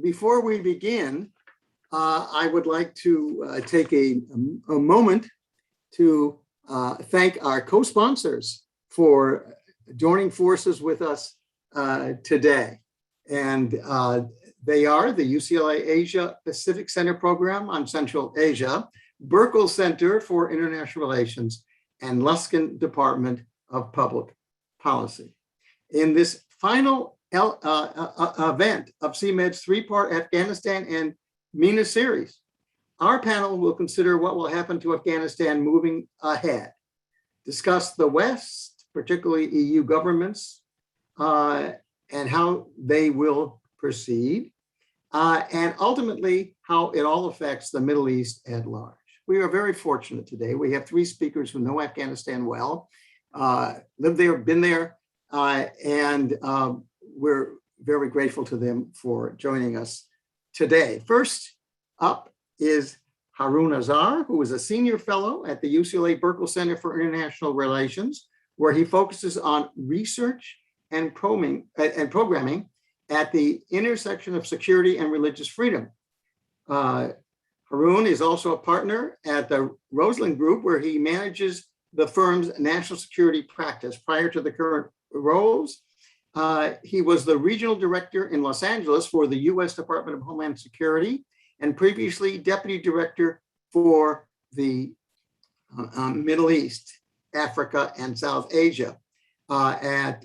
before we begin, I would like to take a moment to thank our co-sponsors for joining forces with us today. And they are the UCLA Asia Pacific Center Program on Central Asia, Burkle Center for International Relations, and Luskin Department of Public Policy. In this final event of CMED's three-part Afghanistan and MENA series, our panel will consider what will happen to Afghanistan moving ahead, discuss the West, particularly EU governments, and how they will proceed, and ultimately how it all affects the Middle East at large. We are very fortunate today. We have three speakers who know Afghanistan well, lived there, been there, and we're very grateful to them for joining us today. First up is Harun Azar, who is a senior fellow at the UCLA Burkle Center for International Relations, where he focuses on research and programming at the intersection of security and religious freedom. Harun is also a partner at the Roseland Group, where he manages the firm's national security practice. Prior to the current roles, he was the regional director in Los Angeles for the US Department of Homeland Security, and previously deputy director for the Middle East, Africa, and South Asia at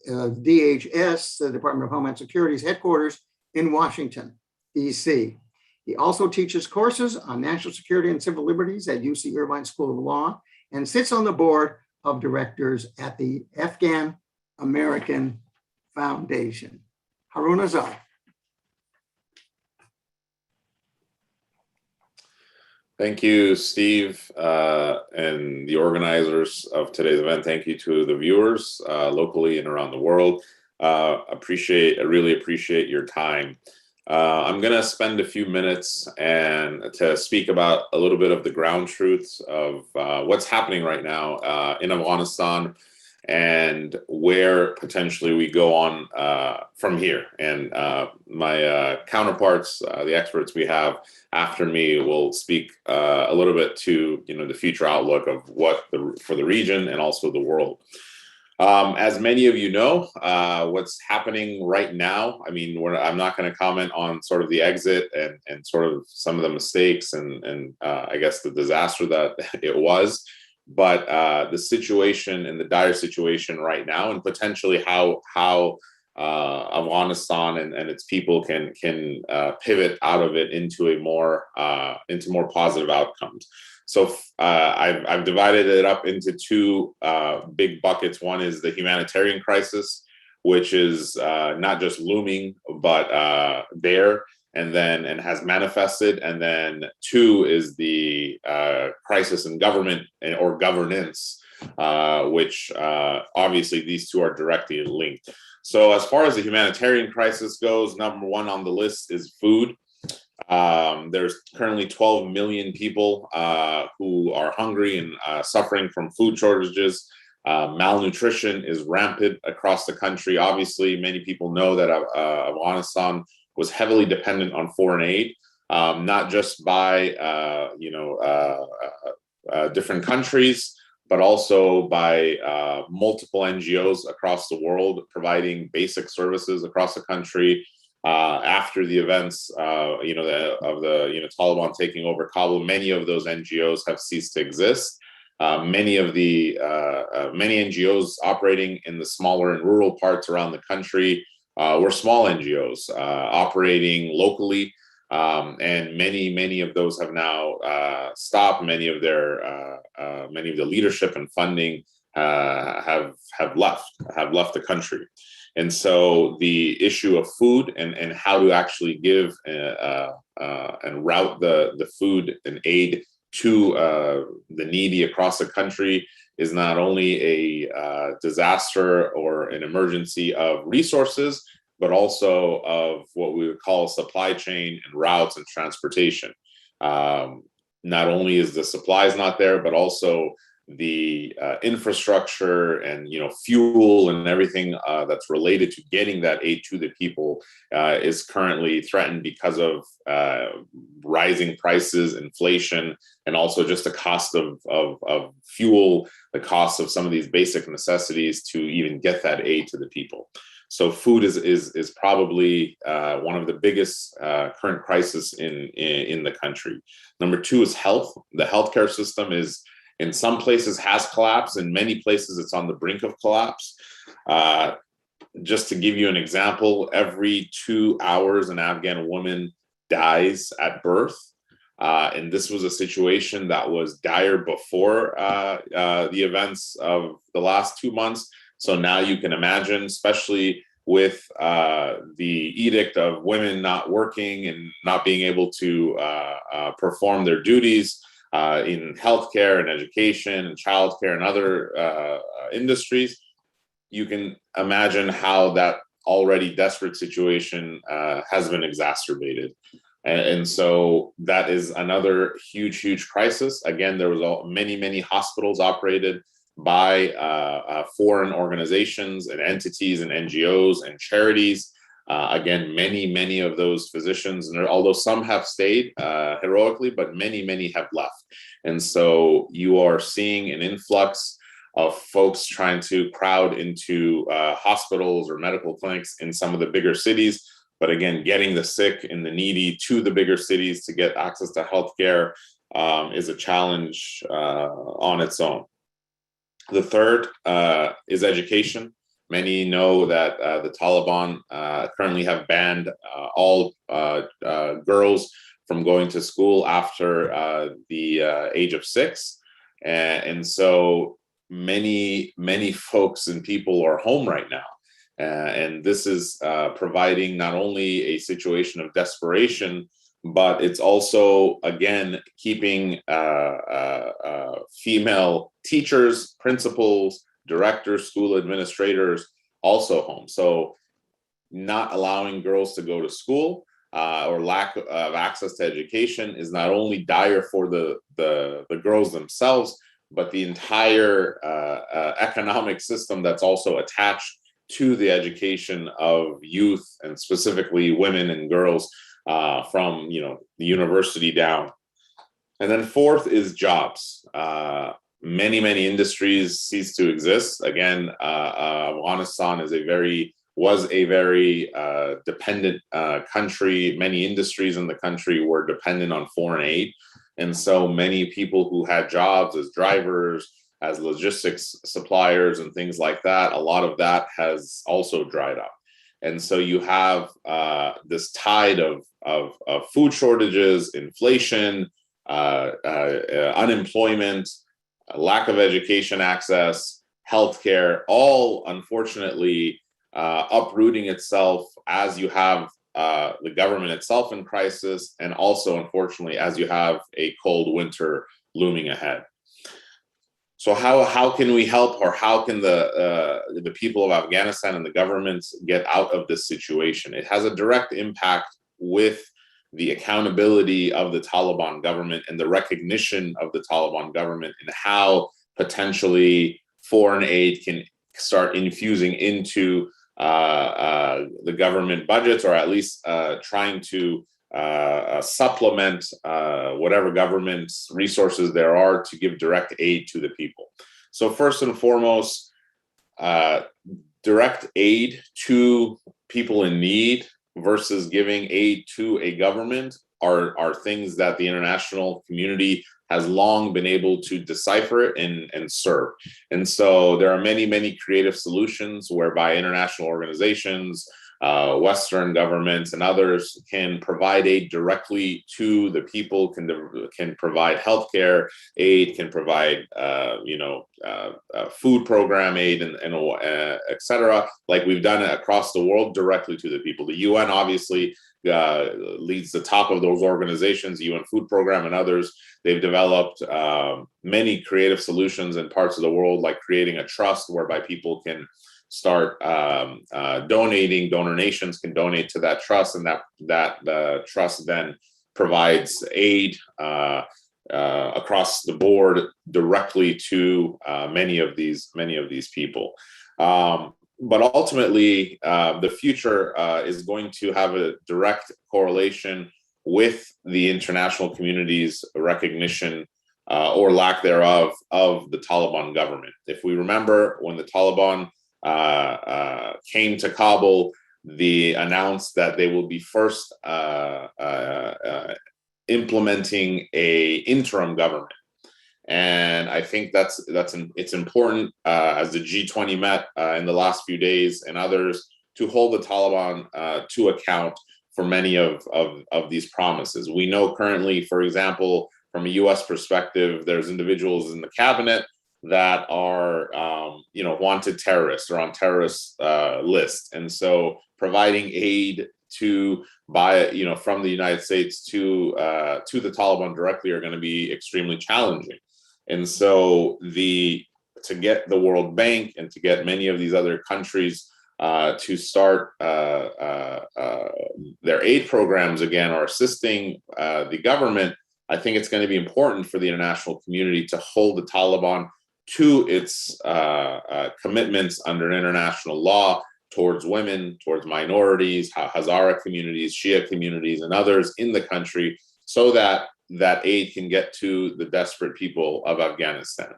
DHS, the Department of Homeland Security's headquarters in Washington, DC. He also teaches courses on national security and civil liberties at UC Irvine School of Law and sits on the board of directors at the Afghan American Foundation. Harun Azar. Thank you, Steve, and the organizers of today's event. Thank you to the viewers locally and around the world. I really appreciate your time. I'm going to spend a few minutes to speak about a little bit of the ground truths of what's happening right now in Afghanistan and where potentially we go on from here. And my counterparts, the experts we have after me, will speak a little bit to the future outlook of for the region and also the world. As many of you know, what's happening right now, I mean, I'm not going to comment on sort of the exit and sort of some of the mistakes and I guess the disaster that it was, but the situation and the dire situation right now, and potentially how Afghanistan and its people can pivot out of it into more positive outcomes. So I've divided it up into two big buckets. One is the humanitarian crisis, which is not just looming, but there and has manifested. And then two is the crisis in government or governance, which obviously these two are directly linked. So as far as the humanitarian crisis goes, number one on the list is food. There's currently 12 million people who are hungry and suffering from food shortages. Malnutrition is rampant across the country. Obviously, many people know that Afghanistan was heavily dependent on foreign aid, not just by different countries, but also by multiple NGOs across the world providing basic services across the country. After the events, of the Taliban taking over Kabul, many of those NGOs have ceased to exist. Many NGOs operating in the smaller and rural parts around the country were small NGOs operating locally, and many of those have now stopped. Many of the leadership and funding have left the country. And so the issue of food and how to actually give and route the food and aid to the needy across the country is not only a disaster or an emergency of resources, but also of what we would call supply chain and routes and transportation. Not only is the supplies not there, but also the infrastructure and fuel and everything that's related to getting that aid to the people is currently threatened because of rising prices, inflation, and also just the cost of fuel, the cost of some of these basic necessities to even get that aid to the people. So food is probably one of the biggest current crises in the country. Number two is health. The healthcare system is, in some places, has collapsed. In many places, it's on the brink of collapse. Just to give you an example, every 2 hours, an Afghan woman dies at birth. And this was a situation that was dire before the events of the last 2 months. So now you can imagine, especially with the edict of women not working and not being able to perform their duties in healthcare and education and childcare and other industries, you can imagine how that already desperate situation has been exacerbated. And so that is another huge crisis. Again, there was many hospitals operated by foreign organizations and entities and NGOs and charities. Again, many of those physicians, and although some have stayed heroically, but many have left. And so you are seeing an influx of folks trying to crowd into hospitals or medical clinics in some of the bigger cities. But again, getting the sick and the needy to the bigger cities to get access to healthcare is a challenge on its own. The third is education. Many know that the Taliban currently have banned all girls from going to school after the age of 6. And so many folks and people are home right now. And this is providing not only a situation of desperation, but it's also, again, keeping female teachers, principals, directors, school administrators also home. So not allowing girls to go to school or lack of access to education is not only dire for the girls themselves, but the entire economic system that's also attached to the education of youth, and specifically women and girls from the university down. And then fourth is jobs. Many industries cease to exist. Again, Afghanistan was a very dependent country. Many industries in the country were dependent on foreign aid. And so many people who had jobs as drivers, as logistics suppliers and things like that, a lot of that has also dried up. And so you have this tide of food shortages, inflation, unemployment, lack of education access, healthcare, all unfortunately uprooting itself as you have the government itself in crisis, and also unfortunately as you have a cold winter looming ahead. So how can we help, or how can the people of Afghanistan and the government get out of this situation? It has a direct impact with the accountability of the Taliban government and the recognition of the Taliban government, and how potentially foreign aid can start infusing into the government budgets, or at least trying to supplement whatever government resources there are to give direct aid to the people. So first and foremost, direct aid to people in need versus giving aid to a government are things that the international community has long been able to decipher and serve. And so there are many creative solutions whereby international organizations, Western governments and others can provide aid directly to the people, can provide healthcare aid, can provide food program aid, and et cetera, like we've done it across the world directly to the people. The UN obviously leads the top of those organizations, the UN Food Program and others. They've developed many creative solutions in parts of the world, like creating a trust whereby people can start donating. Donor nations can donate to that trust, and that trust then provides aid across the board directly to many of these people. But ultimately, the future is going to have a direct correlation with the international community's recognition or lack thereof of the Taliban government. If we remember, when the Taliban came to Kabul, they announced that they will be first implementing a interim government. And I think it's important as the G20 met in the last few days and others to hold the Taliban to account for many of these promises. We know currently, for example, from a U.S. perspective, there's individuals in the cabinet that are wanted terrorists or on terrorist lists, and so providing aid to from the United States to the Taliban directly are going to be extremely challenging. And so to get the World Bank and to get many of these other countries to start their aid programs again or assisting the government, I think it's going to be important for the international community to hold the Taliban to its commitments under international law towards women, towards minorities, Hazara communities, Shia communities, and others in the country, so that aid can get to the desperate people of Afghanistan.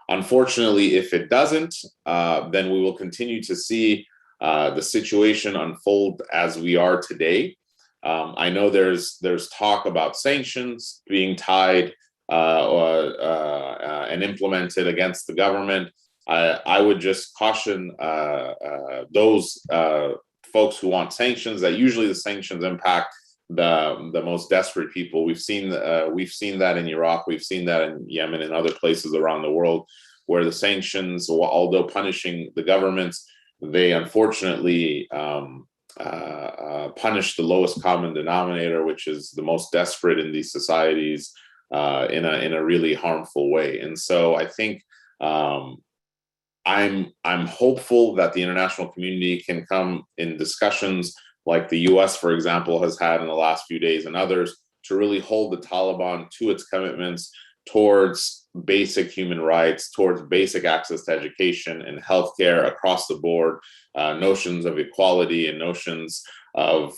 Unfortunately, if it doesn't, then we will continue to see the situation unfold as we are today. I know there's talk about sanctions being tied and implemented against the government. I would just caution those folks who want sanctions that usually the sanctions impact the most desperate people. We've seen that in Iraq, we've seen that in Yemen and other places around the world, where the sanctions, although punishing the governments, they unfortunately punish the lowest common denominator, which is the most desperate in these societies, in a really harmful way. And so I think I'm hopeful that the international community can come in discussions like the US, for example, has had in the last few days, and others, to really hold the Taliban to its commitments towards basic human rights, towards basic access to education and healthcare across the board, notions of equality and notions of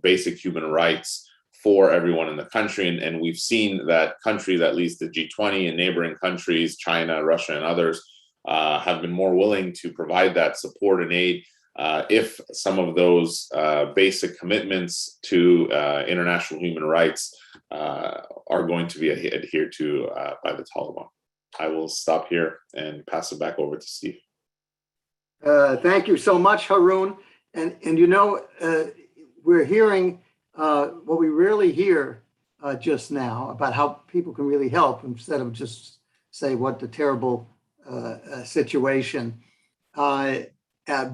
basic human rights for everyone in the country. And we've seen that countries, at least the G20 and neighboring countries, China, Russia, and others, have been more willing to provide that support and aid if some of those basic commitments to international human rights are going to be adhered to by the Taliban. I will stop here and pass it back over to Steve. Thank you so much, Haroon. And we're hearing what we rarely hear just now about how people can really help, instead of just say what the terrible situation.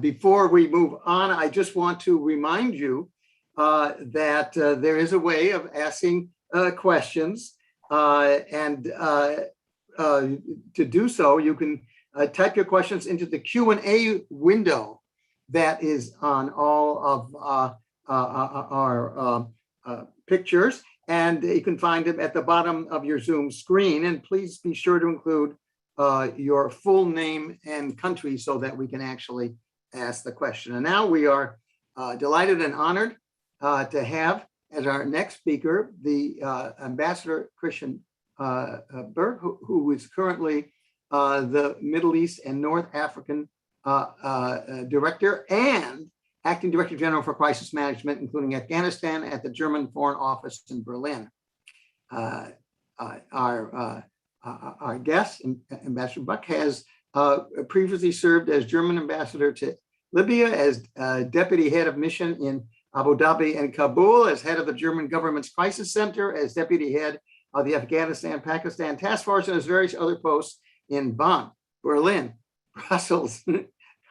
Before we move on, I just want to remind you that there is a way of asking questions, and to do so, you can type your questions into the Q&A window that is on all of our pictures, and you can find them at the bottom of your Zoom screen. And please be sure to include your full name and country so that we can actually ask the question. And now we are delighted and honored to have as our next speaker the Ambassador Christian Berg, who is currently the Middle East and North African Director and Acting Director General for Crisis Management, including Afghanistan, at the German Foreign Office in Berlin. Our guest, Ambassador Buck, has previously served as German ambassador to Libya, as deputy head of mission in Abu Dhabi and Kabul, as head of the German government's crisis center, as deputy head of the Afghanistan-Pakistan task force, and as various other posts in Bonn, Berlin, Brussels,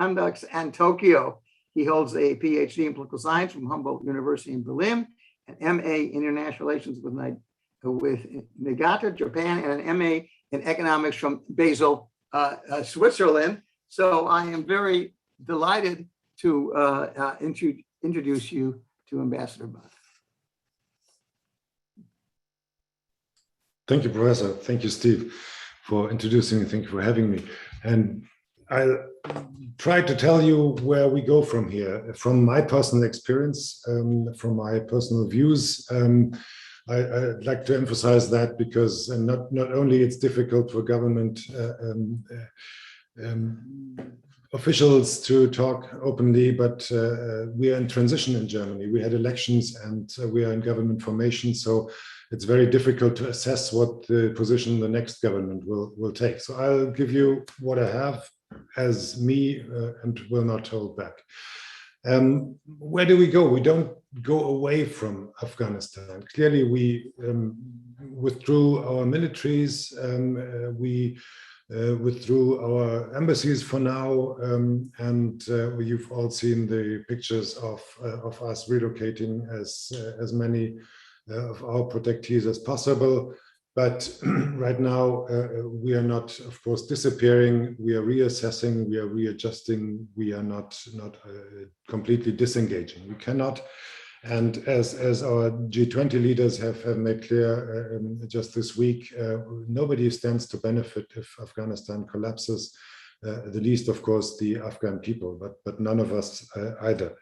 Kunduz, and Tokyo. He holds a PhD in political science from Humboldt University in Berlin, an MA in international relations with Niigata, Japan, and an MA in economics from Basel, Switzerland. So I am very delighted to introduce you to Ambassador Buck. Thank you, Professor. Thank you, Steve, for introducing me. Thank you for having me. And I'll try to tell you where we go from here. From my personal experience, from my personal views, I'd like to emphasize that because not only it's difficult for government officials to talk openly, but we are in transition in Germany. We had elections and we are in government formation, so it's very difficult to assess what the position the next government will take. So I'll give you what I have as me and will not hold back. Where do we go? We don't go away from Afghanistan. Clearly, we withdrew our militaries, we withdrew our embassies for now, and you've all seen the pictures of us relocating as many of our protectees as possible. But right now, we are not, of course, disappearing. We are reassessing, we are readjusting. We are not completely disengaging. We cannot. And as our G20 leaders have made clear just this week, nobody stands to benefit if Afghanistan collapses, the least, of course, the Afghan people, but none of us either.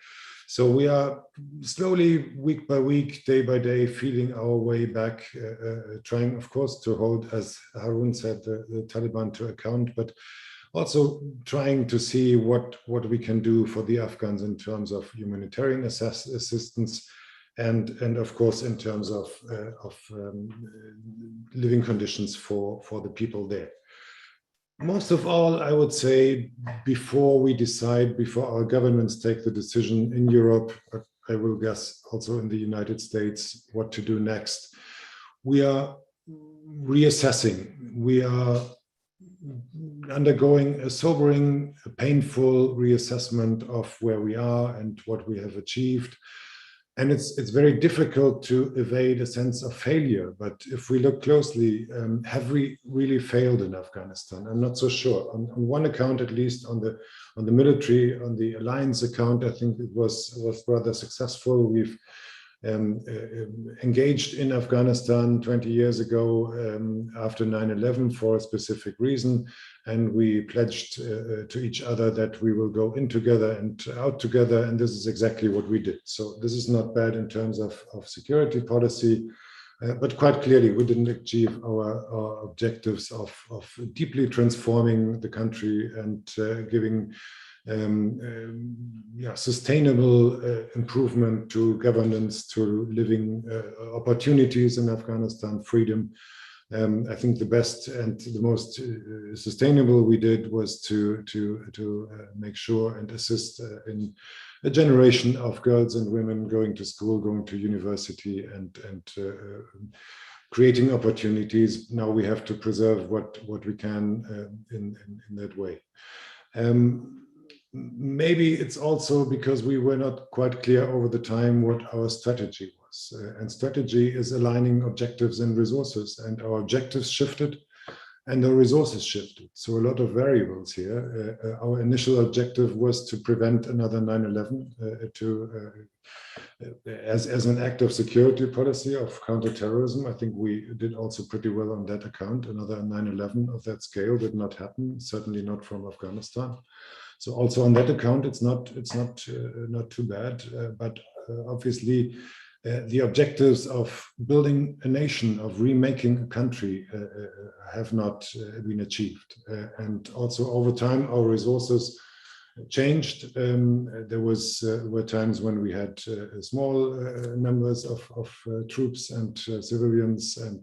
So we are slowly, week by week, day by day, feeling our way back, trying, of course, to hold, as Harun said, the Taliban to account, but also trying to see what we can do for the Afghans in terms of humanitarian assistance and of course, in terms of living conditions for the people there. Most of all, I would say, before we decide, before our governments take the decision in Europe, but I will guess also in the United States, what to do next, we are reassessing. We are undergoing a sobering, painful reassessment of where we are and what we have achieved. And it's very difficult to evade a sense of failure. But if we look closely, have we really failed in Afghanistan? I'm not so sure. On one account, at least, on the military, on the alliance account, I think it was rather successful. We've engaged in Afghanistan 20 years ago after 9/11 for a specific reason, and we pledged to each other that we will go in together and out together, and this is exactly what we did. So this is not bad in terms of security policy, but quite clearly we didn't achieve our objectives of deeply transforming the country and giving sustainable improvement to governance, to living opportunities in Afghanistan, freedom. I think the best and the most sustainable we did was to make sure and assist in a generation of girls and women going to school, going to university, and creating opportunities. Now we have to preserve what we can in that way. Maybe it's also because we were not quite clear over the time what our strategy was. And strategy is aligning objectives and resources, and our objectives shifted and the resources shifted. So a lot of variables here. Our initial objective was to prevent another 9/11 as an act of security policy of counterterrorism. I think we did also pretty well on that account. Another 9/11 of that scale did not happen, certainly not from Afghanistan. So also on that account, it's not too bad, but obviously the objectives of building a nation, of remaking a country, have not been achieved. And also over time, our resources changed. There were times when we had small numbers of troops and civilians, and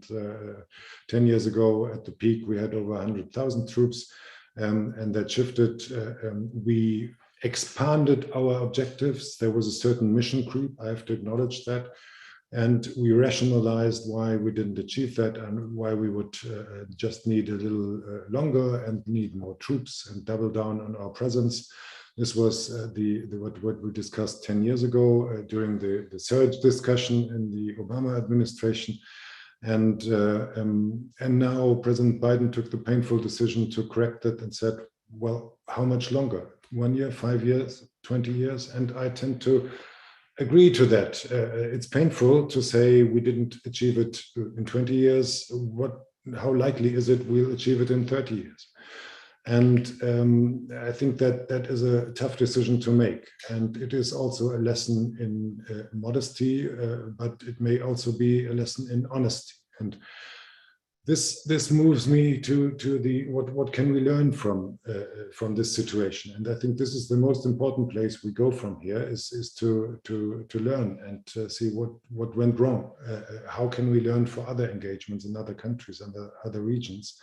10 years ago at the peak, we had over 100,000 troops. And that shifted. We expanded our objectives. There was a certain mission creep, I have to acknowledge that. And we rationalized why we didn't achieve that and why we would just need a little longer and need more troops and double down on our presence. This was what we discussed 10 years ago during the surge discussion in the Obama administration. And now President Biden took the painful decision to correct it and said, well, how much longer? 1 year, 5 years, 20 years? And I tend to agree to that. It's painful to say we didn't achieve it in 20 years. How likely is it we'll achieve it in 30 years? And I think that is a tough decision to make. And it is also a lesson in modesty, but it may also be a lesson in honesty. And this moves me to the what can we learn from this situation? And I think this is the most important place we go from here is to learn and to see what went wrong. How can we learn for other engagements in other countries and other regions?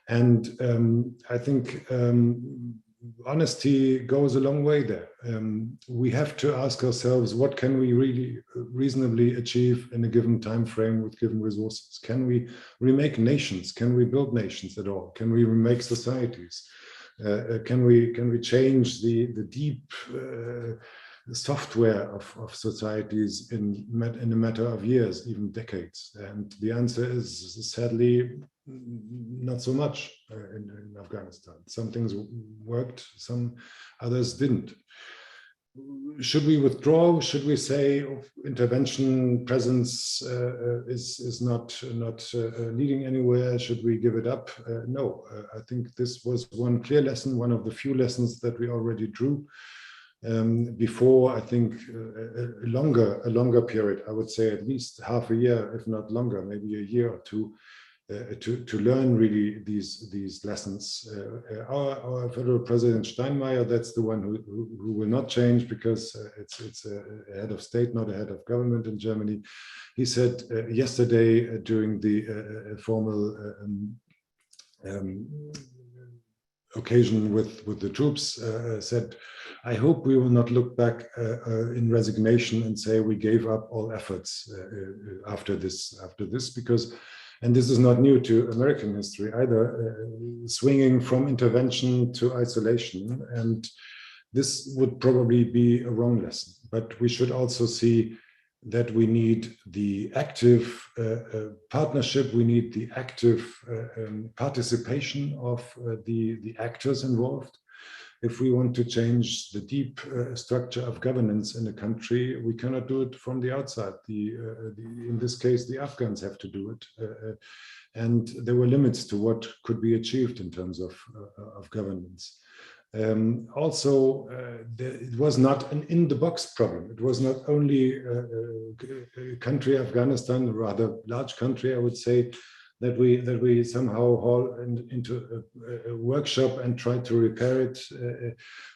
And I think honesty goes a long way there. We have to ask ourselves, what can we really reasonably achieve in a given time frame with given resources? Can we remake nations? Can we build nations at all? Can we remake societies? Can we change the deep software of societies in a matter of years, even decades? And the answer is sadly not so much in Afghanistan. Some things worked, some others didn't. Should we withdraw? Should we say intervention presence is not leading anywhere? Should we give it up? No, I think this was one clear lesson, one of the few lessons that we already drew. Before, I think a longer period, I would say at least half a year, if not longer, maybe a year or two, to learn really these lessons. Our federal president Steinmeier, that's the one who will not change, because it's a head of state, not a head of government in Germany. He said yesterday during the formal occasion with the troops, said, I hope we will not look back in resignation and say we gave up all efforts after this, because, and this is not new to American history either, swinging from intervention to isolation. And this would probably be a wrong lesson. But we should also see that we need the active partnership, we need the active participation of the actors involved. If we want to change the deep structure of governance in a country, we cannot do it from the outside. In this case, the Afghans have to do it. And there were limits to what could be achieved in terms of governance. Also, it was not an in-the-box problem. It was not only a country, Afghanistan, a rather large country, I would say, that we somehow haul into a workshop and try to repair it.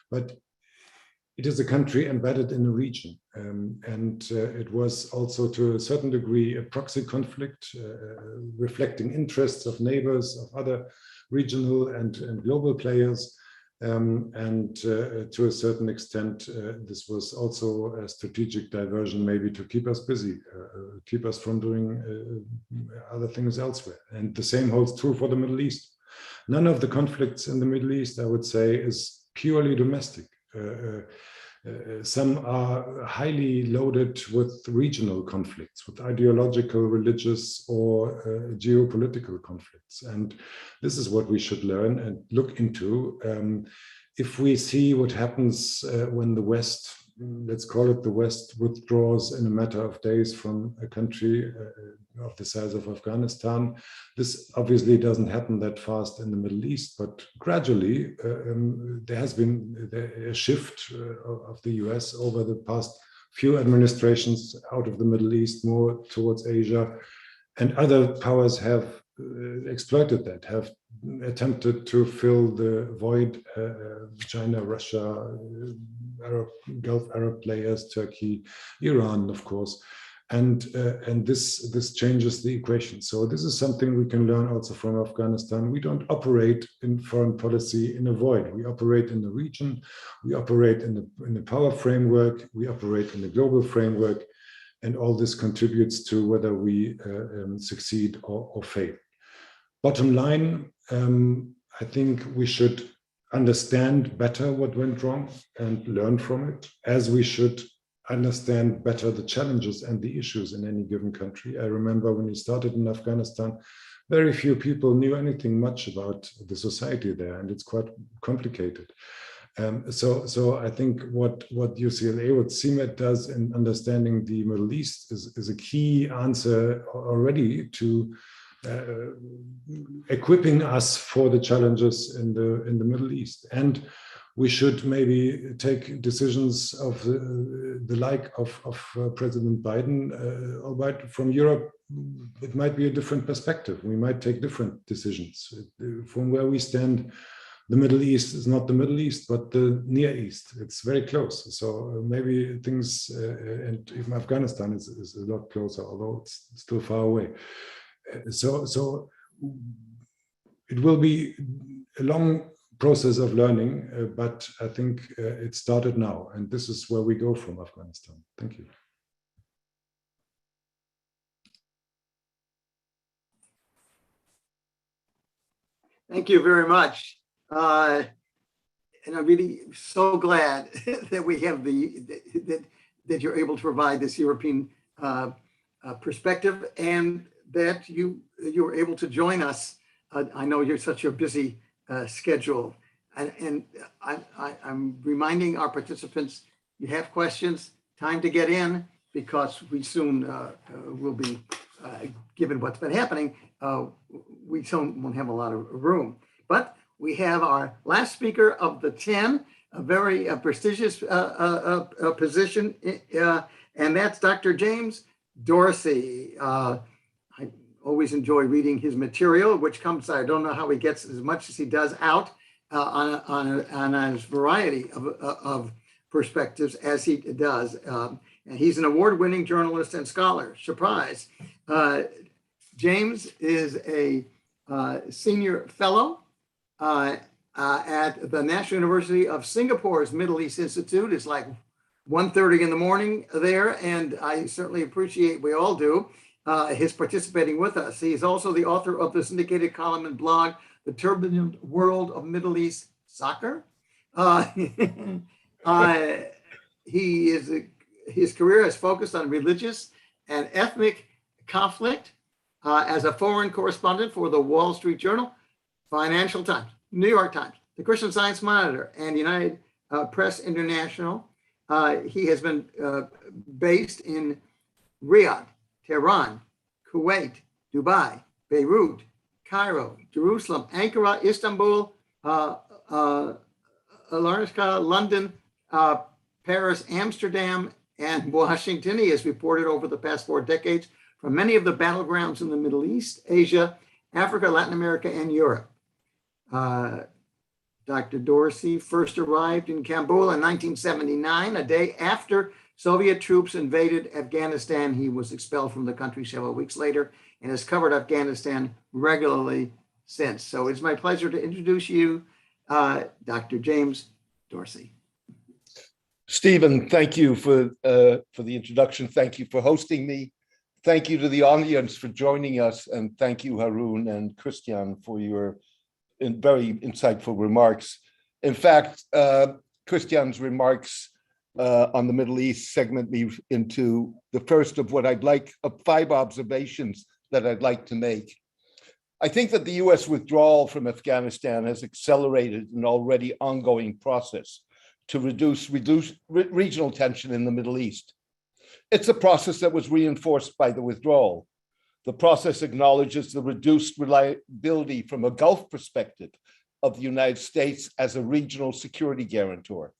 But it is a country embedded in a region. And it was also to a certain degree a proxy conflict, reflecting interests of neighbors, of other regional and global players. To a certain extent, this was also a strategic diversion, maybe to keep us busy, keep us from doing other things elsewhere. And the same holds true for the Middle East. None of the conflicts in the Middle East, I would say, is purely domestic. Some are highly loaded with regional conflicts, with ideological, religious, or geopolitical conflicts. And this is what we should learn and look into. If we see what happens when the West, let's call it the West, withdraws in a matter of days from a country of the size of Afghanistan, this obviously doesn't happen that fast in the Middle East, but gradually there has been a shift of the US over the past few administrations out of the Middle East, more towards Asia, and other powers have exploited that, have attempted to fill the void. China, Russia, Gulf Arab players, Turkey, Iran, of course, and this changes the equation. So this is something we can learn also from Afghanistan. We don't operate in foreign policy in a void. We operate in the region. We operate in the power framework. We operate in the global framework, and all this contributes to whether we succeed or fail. Bottom line, I think we should understand better what went wrong and learn from it, as we should understand better the challenges and the issues in any given country. I remember when we started in Afghanistan, very few people knew anything much about the society there, and it's quite complicated. So I think what UCLA, what CMET does in understanding the Middle East is a key answer already to equipping us for the challenges in the Middle East. And we should maybe take decisions of the like of President Biden, albeit from Europe, it might be a different perspective. We might take different decisions. From where we stand, the Middle East is not the Middle East, but the Near East. It's very close. So maybe things, and even Afghanistan is a lot closer, although it's still far away. So it will be a long process of learning, but I think it started now, and this is where we go from Afghanistan. Thank you. Thank you very much. And I'm really so glad that we have that you're able to provide this European perspective, and that you were able to join us. I know you're such a busy schedule, and I'm reminding our participants, you have questions, time to get in, because we soon will be, given what's been happening, we won't have a lot of room. But we have our last speaker of the 10, a very prestigious position, and that's Dr. James Dorsey. I always enjoy reading his material, which comes, I don't know how he gets as much as he does out on a variety of perspectives as he does. And he's an award-winning journalist and scholar. Surprise. James is a senior fellow at the National University of Singapore's Middle East Institute. It's like 1:30 in the morning there, and I certainly appreciate, we all do, his participating with us. He's also the author of the syndicated column and blog, The Turbulent World of Middle East Soccer. His career has focused on religious and ethnic conflict as a foreign correspondent for the Wall Street Journal, Financial Times, New York Times, the Christian Science Monitor, and United Press International. He has been based in Riyadh, Tehran, Kuwait, Dubai, Beirut, Cairo, Jerusalem, Ankara, Istanbul, Larnaca, London, Paris, Amsterdam, and Washington. He has reported over the past 4 decades from many of the battlegrounds in the Middle East, Asia, Africa, Latin America, and Europe. Dr. Dorsey first arrived in Kabul in 1979, a day after Soviet troops invaded Afghanistan. He was expelled from the country several weeks later and has covered Afghanistan regularly since. So it's my pleasure to introduce you, Dr. James Dorsey. Stephen, thank you for the introduction. Thank you for hosting me. Thank you to the audience for joining us. And thank you, Haroon and Christian, for your very insightful remarks. In fact, Christian's remarks on the Middle East segment me into the first of what I'd like, of 5 observations that I'd like to make. I think that the US withdrawal from Afghanistan has accelerated an already ongoing process to reduce regional tension in the Middle East. It's a process that was reinforced by the withdrawal. The process acknowledges the reduced reliability from a Gulf perspective of the United States as a regional security guarantor,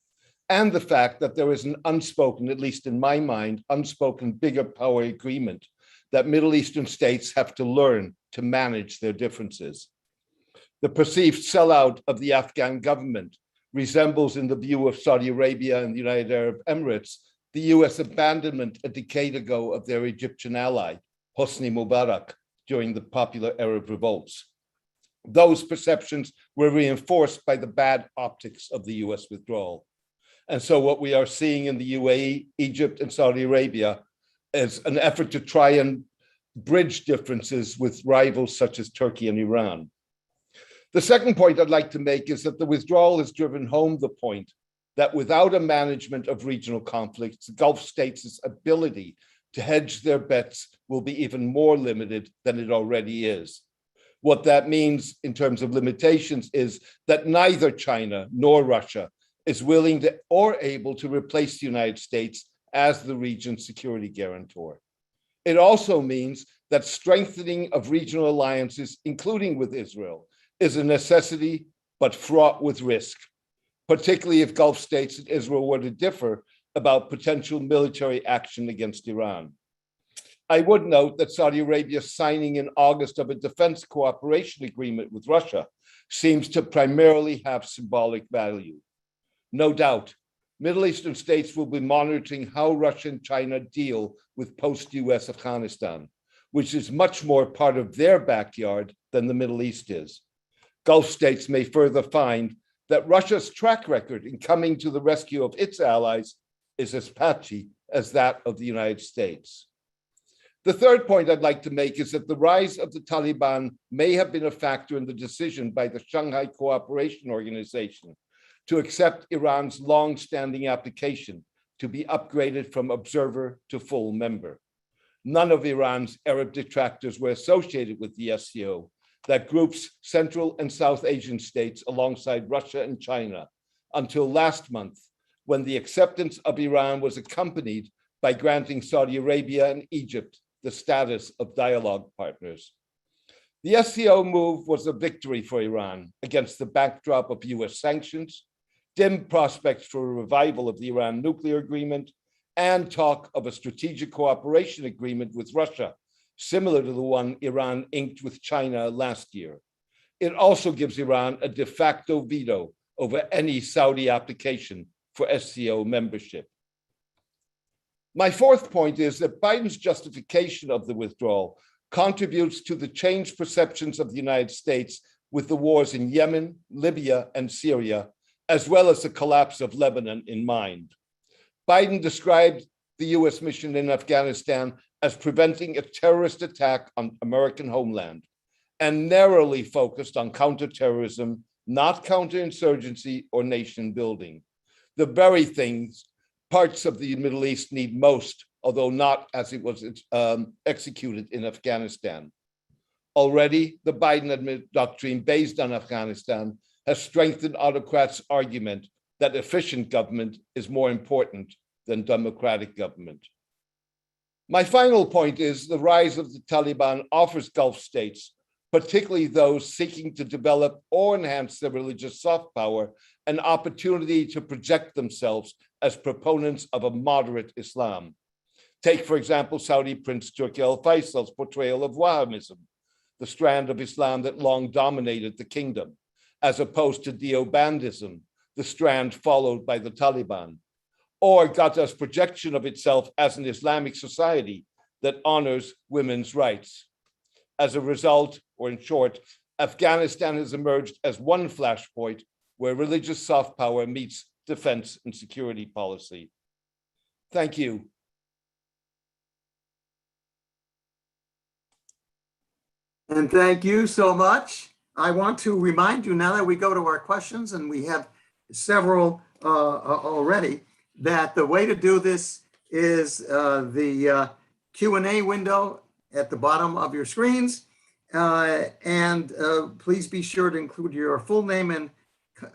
and the fact that there is an unspoken, at least in my mind, unspoken bigger power agreement that Middle Eastern states have to learn to manage their differences. The perceived sellout of the Afghan government resembles, in the view of Saudi Arabia and the United Arab Emirates, the US abandonment a decade ago of their Egyptian ally, Hosni Mubarak, during the popular Arab revolts. Those perceptions were reinforced by the bad optics of the US withdrawal. And so what we are seeing in the UAE, Egypt, and Saudi Arabia is an effort to try and bridge differences with rivals such as Turkey and Iran. The second point I'd like to make is that the withdrawal has driven home the point that without a management of regional conflicts, Gulf states' ability to hedge their bets will be even more limited than it already is. What that means in terms of limitations is that neither China nor Russia is willing to or able to replace the United States as the region's security guarantor. It also means that strengthening of regional alliances, including with Israel, is a necessity, but fraught with risk, particularly if Gulf states and Israel were to differ about potential military action against Iran. I would note that Saudi Arabia signing in August of a defense cooperation agreement with Russia seems to primarily have symbolic value. No doubt, Middle Eastern states will be monitoring how Russia and China deal with post-US Afghanistan, which is much more part of their backyard than the Middle East is. Gulf states may further find that Russia's track record in coming to the rescue of its allies is as patchy as that of the United States. The third point I'd like to make is that the rise of the Taliban may have been a factor in the decision by the Shanghai Cooperation Organization to accept Iran's long-standing application to be upgraded from observer to full member. None of Iran's Arab detractors were associated with the SCO, that groups Central and South Asian states alongside Russia and China, until last month, when the acceptance of Iran was accompanied by granting Saudi Arabia and Egypt the status of dialogue partners. The SCO move was a victory for Iran against the backdrop of US sanctions, dim prospects for a revival of the Iran nuclear agreement, and talk of a strategic cooperation agreement with Russia, similar to the one Iran inked with China last year. It also gives Iran a de facto veto over any Saudi application for SCO membership. My fourth point is that Biden's justification of the withdrawal contributes to the changed perceptions of the United States with the wars in Yemen, Libya, and Syria, as well as the collapse of Lebanon in mind. Biden described the US mission in Afghanistan as preventing a terrorist attack on American homeland and narrowly focused on counterterrorism, not counterinsurgency or nation building. The very things parts of the Middle East need most, although not as it was executed in Afghanistan. Already, the Biden doctrine based on Afghanistan has strengthened autocrats' argument that efficient government is more important than democratic government. My final point is the rise of the Taliban offers Gulf states, particularly those seeking to develop or enhance their religious soft power, an opportunity to project themselves as proponents of a moderate Islam. Take, for example, Saudi Prince Turki Al Faisal's portrayal of Wahhabism, the strand of Islam that long dominated the kingdom, as opposed to Deobandism, the strand followed by the Taliban, or Qatar's projection of itself as an Islamic society that honors women's rights. As a result, or in short, Afghanistan has emerged as one flashpoint where religious soft power meets defense and security policy. Thank you. And thank you so much. I want to remind you now that we go to our questions, and we have several already, that the way to do this is the Q&A window at the bottom of your screens. And please be sure to include your full name and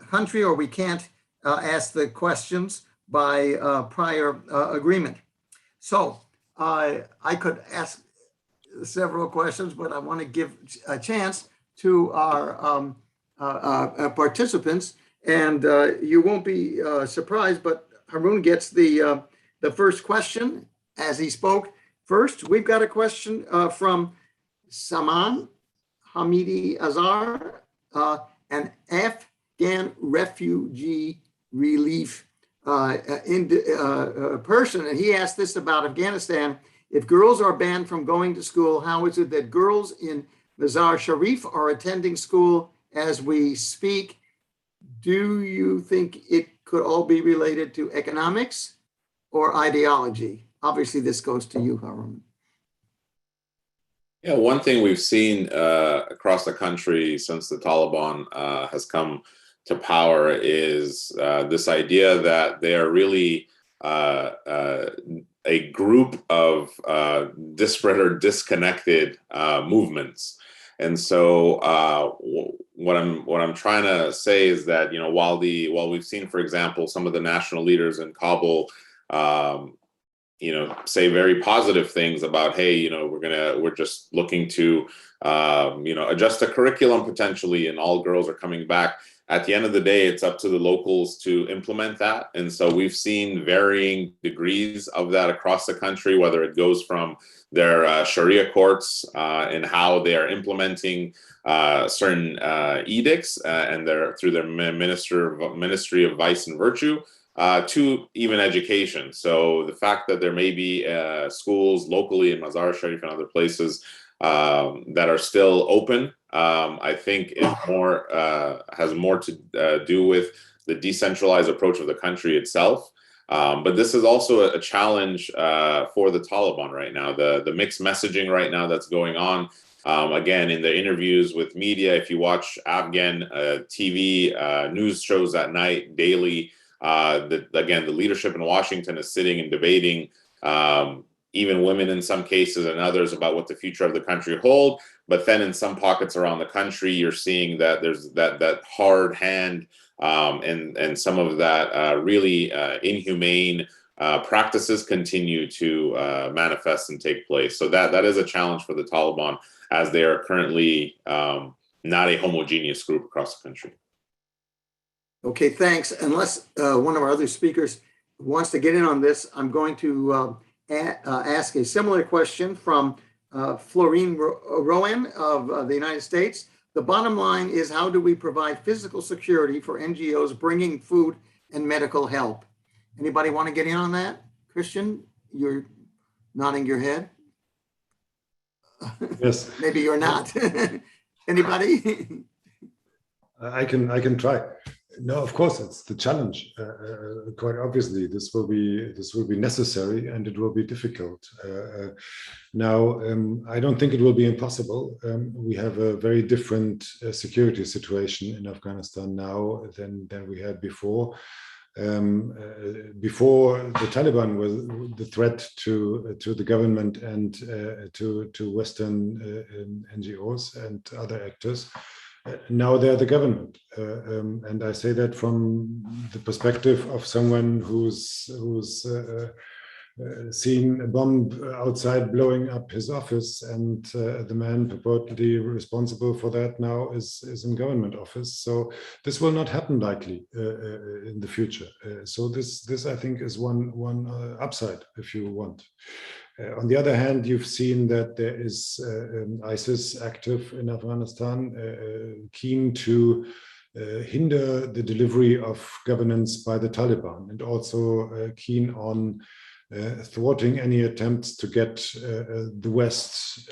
country, or we can't ask the questions by prior agreement. So I could ask several questions, but I want to give a chance to our participants. And you won't be surprised, but Haroon gets the first question as he spoke first. We've got a question from Saman Hamidi Azar, an Afghan refugee relief person. And he asked this about Afghanistan. If girls are banned from going to school, how is it that girls in Mazar Sharif are attending school as we speak? Do you think it could all be related to economics or ideology? Obviously, this goes to you, Haroon. Yeah, one thing we've seen across the country since the Taliban has come to power is this idea that they are really a group of disparate or disconnected movements. And so what I'm trying to say is that, you know, while we've seen, for example, some of the national leaders in Kabul, you know, say very positive things about, hey, you know, we're just looking to, you know, adjust the curriculum potentially, and all girls are coming back. At the end of the day, it's up to the locals to implement that. And so we've seen varying degrees of that across the country, whether it goes from their Sharia courts and how they are implementing certain edicts and through their Ministry of Vice and Virtue, to even education. So the fact that there may be schools locally in Mazar Sharif and other places that are still open, I think is has more to do with the decentralized approach of the country itself. But this is also a challenge for the Taliban right now. The mixed messaging right now that's going on. Again, in the interviews with media, if you watch Afghan TV news shows at night daily, again, the leadership in Washington is sitting and debating, even women in some cases and others, about what the future of the country hold. But then in some pockets around the country, you're seeing that there's that hard hand and some of that really inhumane practices continue to manifest and take place. So that is a challenge for the Taliban, as they are currently not a homogeneous group across the country. Okay, thanks. Unless one of our other speakers wants to get in on this, I'm going to ask a similar question from Florine Rowan of the United States. The bottom line is, how do we provide physical security for NGOs bringing food and medical help? Anybody want to get in on that? Christian, you're nodding your head. Yes. Maybe you're not. Anybody? I can try. No, of course, it's the challenge. Quite obviously, this will be necessary, and it will be difficult. Now, I don't think it will be impossible. We have a very different security situation in Afghanistan now than we had before. Before the Taliban was the threat to the government and to Western NGOs and other actors. Now they're the government, and I say that from the perspective of someone who's seen a bomb outside blowing up his office, and the man purportedly responsible for that now is in government office. So this will not happen likely in the future. So this I think is one upside, if you want. On the other hand, you've seen that there is ISIS active in Afghanistan, keen to hinder the delivery of governance by the Taliban, and also keen on thwarting any attempts to get the West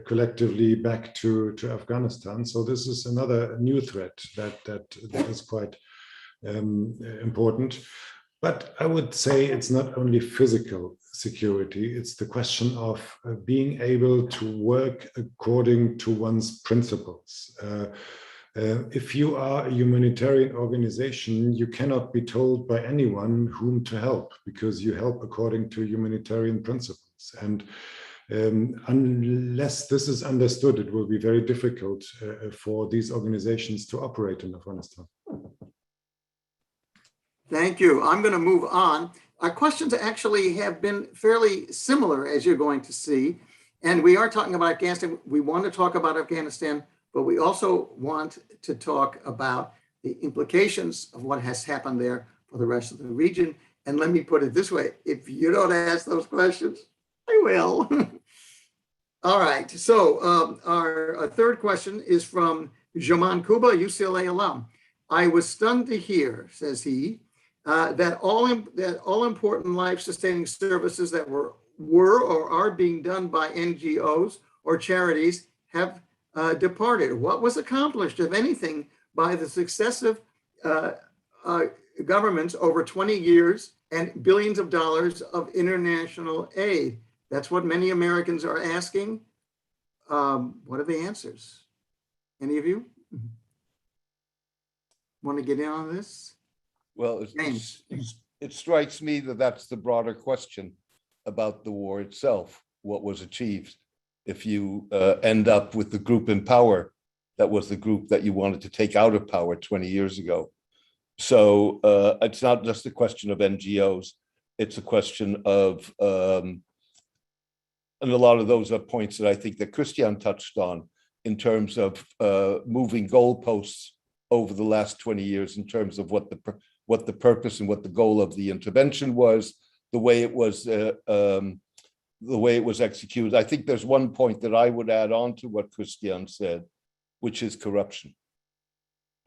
collectively back to Afghanistan. So this is another new threat that is quite important. But I would say it's not only physical security, it's the question of being able to work according to one's principles. If you are a humanitarian organization, you cannot be told by anyone whom to help, because you help according to humanitarian principles. And unless this is understood, it will be very difficult for these organizations to operate in Afghanistan. Thank you. I'm going to move on. Our questions actually have been fairly similar, as you're going to see. And we are talking about Afghanistan. We want to talk about Afghanistan, but we also want to talk about the implications of what has happened there for the rest of the region. And let me put it this way: if you don't ask those questions, I will. All right. So our third question is from Jaman Kuba, UCLA alum. I was stunned to hear, says he, that all important life-sustaining services that were or are being done by NGOs or charities have departed. What was accomplished, if anything, by the successive governments over 20 years and billions of dollars of international aid? That's what many Americans are asking. What are the answers? Any of you want to get in on this? Well, it strikes me that that's the broader question about the war itself. What was achieved? if you end up with the group in power that was the group that you wanted to take out of power 20 years ago. So it's not just a question of NGOs, it's a question of, and a lot of those are points that I think that Christian touched on in terms of moving goalposts over the last 20 years in terms of what the purpose and what the goal of the intervention was, the way it was executed. I think there's one point that I would add on to what Christian said, which is corruption,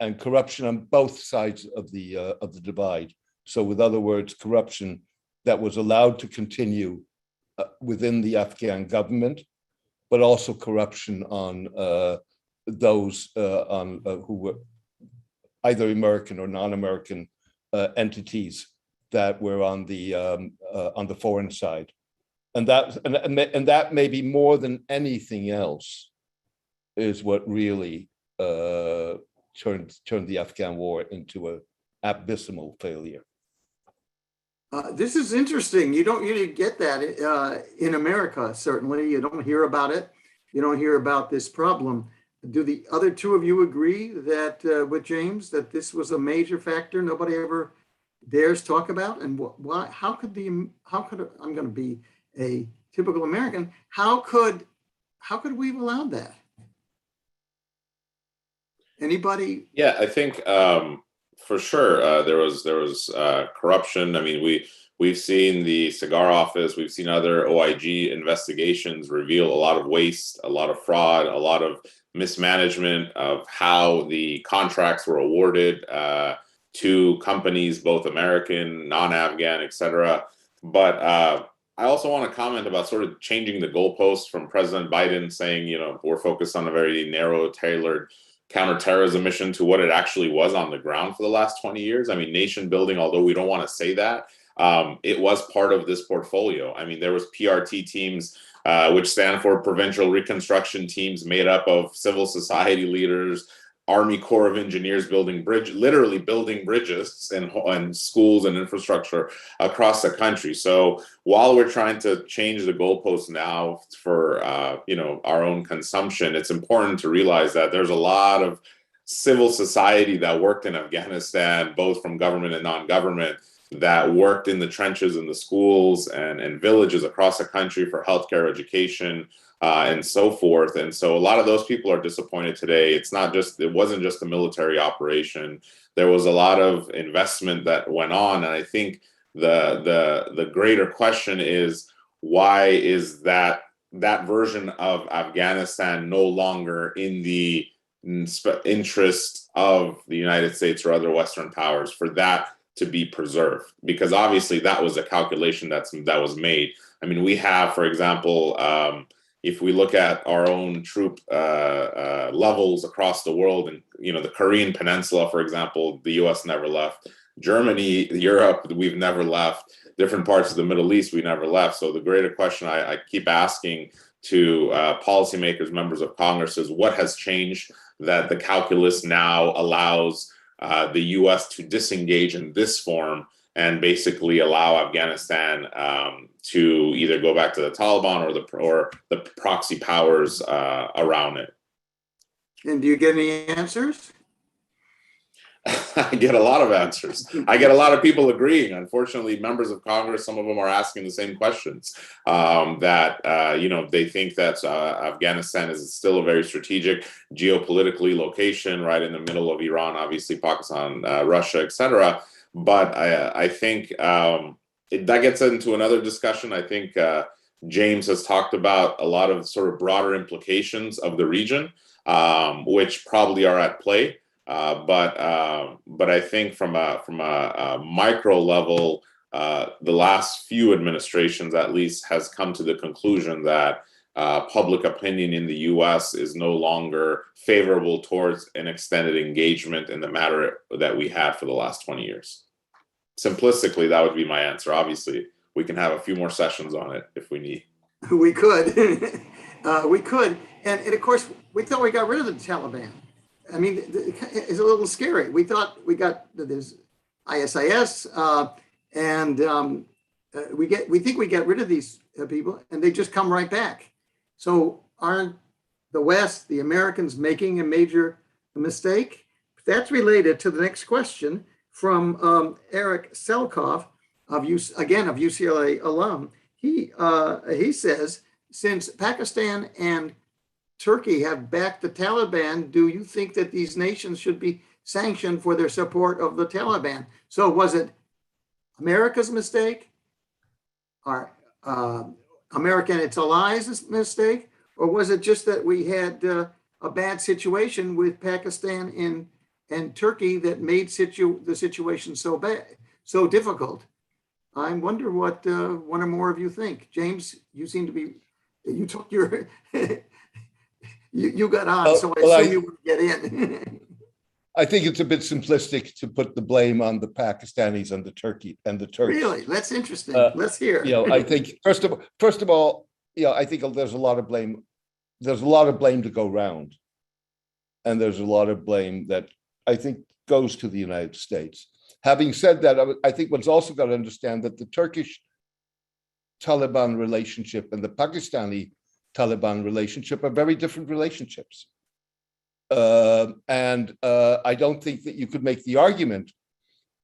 and corruption on both sides of the divide. So, with other words, corruption that was allowed to continue within the Afghan government, but also corruption on those who were either American or non-American entities that were on the foreign side, and that maybe more than anything else is what really turned the Afghan war into an abysmal failure. This is interesting. You don't usually get that in America, certainly. You don't hear about it. You don't hear about this problem. Do the other two of you agree that with James, that this was a major factor nobody ever dares talk about? And why? How could I'm going to be a typical American. How could we have allowed that? Anybody? Yeah, I think for sure there was corruption. I mean, we've seen the Cigar office, we've seen other OIG investigations reveal a lot of waste, a lot of fraud, a lot of mismanagement of how the contracts were awarded to companies, both American, non-Afghan, etc. But I also want to comment about sort of changing the goalposts from President Biden saying, we're focused on a very narrow, tailored counterterrorism mission to what it actually was on the ground for the last 20 years. I mean, nation building, although we don't want to say that, it was part of this portfolio. I mean, there was PRT teams, which stand for Provincial Reconstruction Teams, made up of civil society leaders, Army Corps of Engineers literally building bridges and schools and infrastructure across the country. So while we're trying to change the goalposts now for our own consumption, it's important to realize that there's a lot of civil society that worked in Afghanistan, both from government and non-government, that worked in the trenches in the schools and villages across the country for healthcare, education, and so forth. And so a lot of those people are disappointed today. It wasn't just a military operation. There was a lot of investment that went on. And I think the greater question is, why is that version of Afghanistan no longer in the interest of the United States or other Western powers for that to be preserved? Because obviously that was a calculation that was made. I mean, we have, for example, if we look at our own troop levels across the world, and the Korean Peninsula, for example, the U.S. never left. Germany, Europe, we've never left. Different parts of the Middle East, we never left. So the greater question I keep asking to policymakers, members of Congress, is what has changed that the calculus now allows the U.S. to disengage in this form and basically allow Afghanistan to either go back to the Taliban or the proxy powers around it. And do you get any answers? I get a lot of answers. I get a lot of people agreeing. Unfortunately, members of Congress, some of them are asking the same questions. They think that Afghanistan is still a very strategic geopolitically location, right in the middle of Iran, obviously Pakistan, Russia, etc. But I think that gets into another discussion. I think James has talked about a lot of sort of broader implications of the region, which probably are at play. But I think from a micro level, the last few administrations at least has come to the conclusion that public opinion in the U.S. is no longer favorable towards an extended engagement in the matter that we had for the last 20 years. Simplistically, that would be my answer. Obviously, we can have a few more sessions on it if we need. We could. We could. And of course, we thought we got rid of the Taliban. I mean, it's a little scary. We thought there's ISIS, and we think we get rid of these people, and they just come right back. So aren't the West, the Americans, making a major mistake? That's related to the next question from Eric Selkoff of UCLA alum. He says, since Pakistan and Turkey have backed the Taliban, do you think that these nations should be sanctioned for their support of the Taliban? So was it America's mistake, or America and its allies' mistake, or was it just that we had a bad situation with Pakistan and Turkey that made the situation so bad, so difficult? I wonder what one or more of you think. James, you seem to be, you took your, you got on, so I assume you would get in. I think it's a bit simplistic to put the blame on the Pakistanis and the Turks. Really? That's interesting. Let's hear. I think first of all, I think there's a lot of blame. There's a lot of blame to go around, and there's a lot of blame that I think goes to the United States. Having said that, I think one's also got to understand that the Turkish Taliban relationship and the Pakistani Taliban relationship are very different relationships. And I don't think that you could make the argument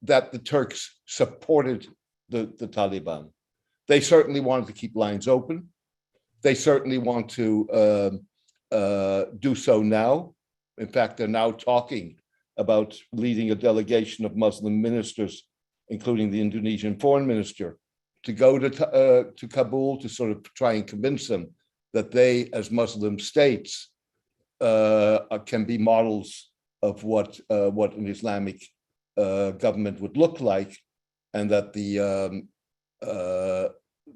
that the Turks supported the Taliban. They certainly wanted to keep lines open. They certainly want to do so now. In fact, they're now talking about leading a delegation of Muslim ministers, including the Indonesian foreign minister, to go to Kabul to sort of try and convince them that they, as Muslim states, can be models of what an Islamic government would look like, and that the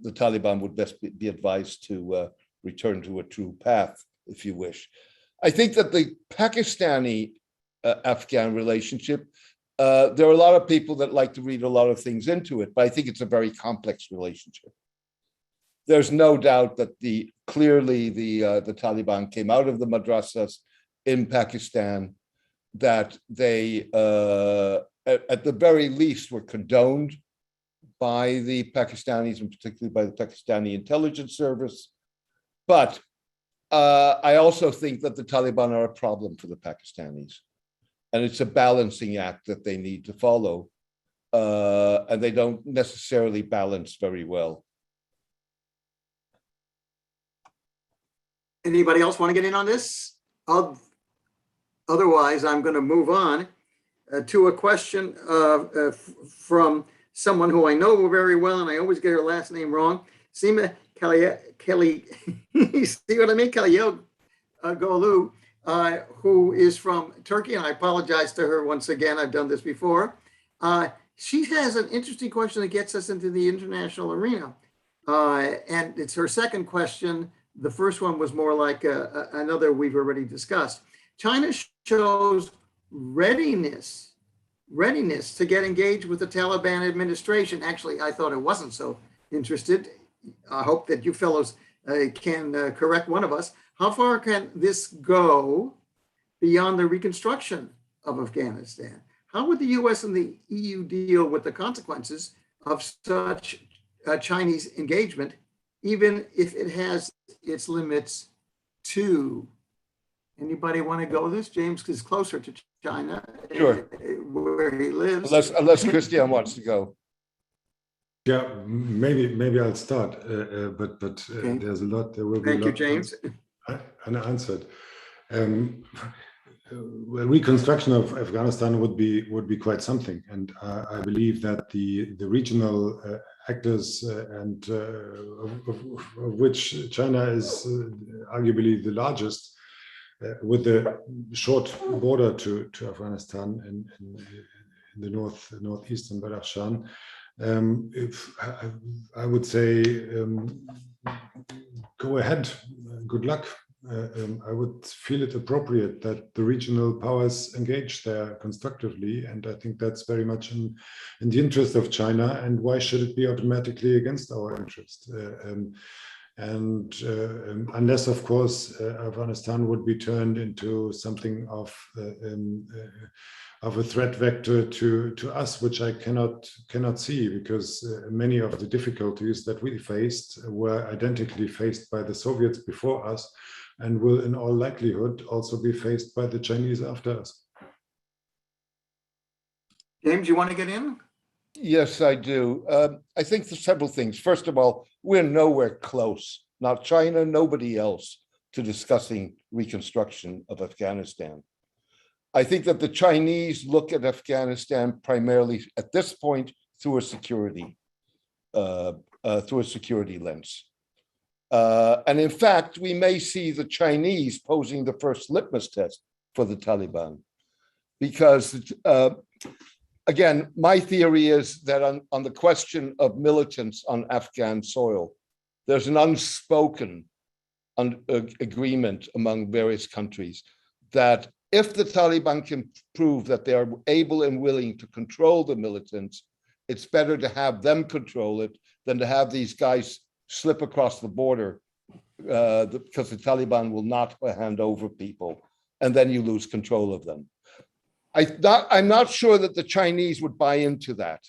Taliban would best be advised to return to a true path, if you wish. I think that the Pakistani Afghan relationship, there are a lot of people that like to read a lot of things into it, but I think it's a very complex relationship. There's no doubt that clearly the Taliban came out of the madrasas in Pakistan, that they, at the very least, were condoned by the Pakistanis, and particularly by the Pakistani intelligence service. But I also think that the Taliban are a problem for the Pakistanis. And it's a balancing act that they need to follow. And they don't necessarily balance very well. Anybody else want to get in on this? Otherwise, I'm going to move on to a question from someone who I know very well, and I always get her last name wrong. Sima Kelly, see what I mean? Golu, who is from Turkey, and I apologize to her once again. I've done this before. She has an interesting question that gets us into the international arena. And it's her second question. The first one was more like another we've already discussed. China shows readiness to get engaged with the Taliban administration. Actually, I thought it wasn't so interested. I hope that you fellows can correct one of us. How far can this go beyond the reconstruction of Afghanistan? How would the US and the EU deal with the consequences of such Chinese engagement, even if it has its limits too? Anybody want to go this? James is closer to China, sure, where he lives. Unless Christian wants to go. Yeah, maybe I'll start, but Okay. There's a lot. There will be. Thank you, James. Unanswered. Reconstruction of Afghanistan would be quite something, and I believe that the regional actors and of which China is arguably the largest, with the short border to Afghanistan in the northeastern Badakhshan. If I would say, go ahead, good luck. I would feel it appropriate that the regional powers engage there constructively, and I think that's very much in the interest of China. And why should it be automatically against our interest? Unless, of course, Afghanistan would be turned into something of a threat vector to us, which I cannot see, because many of the difficulties that we faced were identically faced by the Soviets before us, and will in all likelihood also be faced by the Chinese after us. James, you want to get in? Yes, I do. I think there's several things. First of all, we're nowhere close, not China, nobody else, to discussing reconstruction of Afghanistan. I think that the Chinese look at Afghanistan primarily at this point through a security lens. And in fact, we may see the Chinese posing the first litmus test for the Taliban, because again, my theory is that on the question of militants on Afghan soil, there's an unspoken agreement among various countries that if the Taliban can prove that they are able and willing to control the militants, it's better to have them control it than to have these guys slip across the border because the Taliban will not hand over people, and then you lose control of them. I'm not sure that the Chinese would buy into that.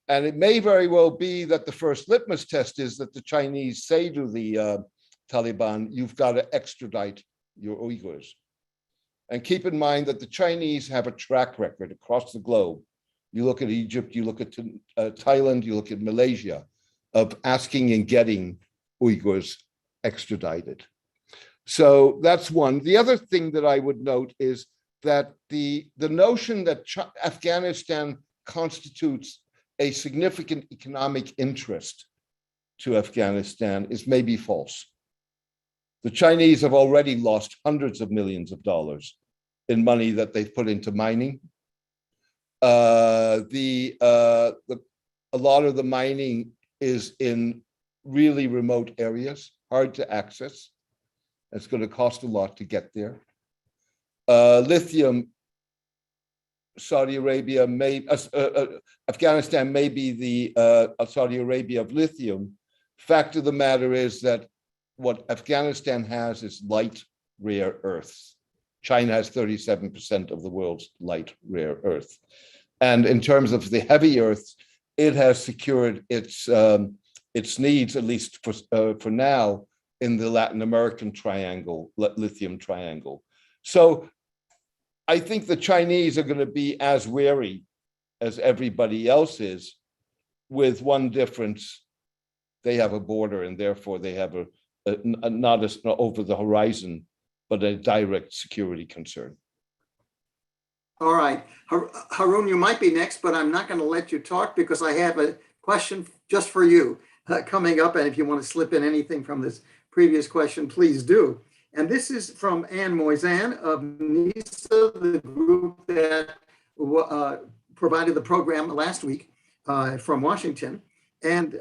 And it may very well be that the first litmus test is that the Chinese say to the Taliban, you've got to extradite your Uyghurs. And keep in mind that the Chinese have a track record across the globe. You look at Egypt, you look at Thailand, you look at Malaysia, of asking and getting Uyghurs extradited. So that's one. The other thing that I would note is that the notion that Afghanistan constitutes a significant economic interest to Afghanistan is maybe false. The Chinese have already lost hundreds of millions of dollars in money that they've put into mining. A lot of the mining is in really remote areas, hard to access. It's going to cost a lot to get there. Lithium, Saudi Arabia Afghanistan may be the Saudi Arabia of lithium. Fact of the matter is that what Afghanistan has is light rare earths. China has 37% of the world's light rare earth. And in terms of the heavy earths, it has secured its needs, at least for now, in the Latin American triangle, lithium triangle. So I think the Chinese are going to be as wary as everybody else is, with one difference: they have a border, and therefore they have not over the horizon, but a direct security concern. All right, Haroon, you might be next, but I'm not going to let you talk because I have a question just for you coming up. And if you want to slip in anything from this previous question, please do. And this is from Anne Moisan of NISA, the group that provided the program last week from Washington. And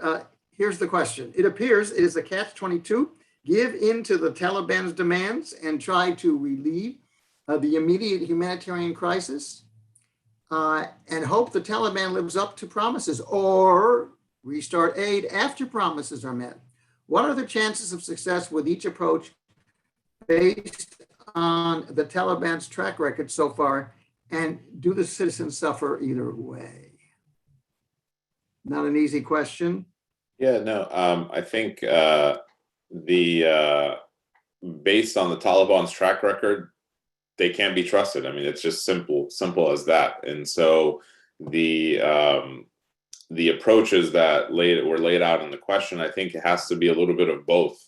here's the question. It appears it is a catch-22. Give in to the Taliban's demands and try to relieve the immediate humanitarian crisis and hope the Taliban lives up to promises, or restart aid after promises are met. What are the chances of success with each approach based on the Taliban's track record so far, and do the citizens suffer either way? Not an easy question. Yeah, no, I think based on the Taliban's track record, they can't be trusted. I mean, it's just simple as that. And so the approaches that were laid out in the question, I think it has to be a little bit of both.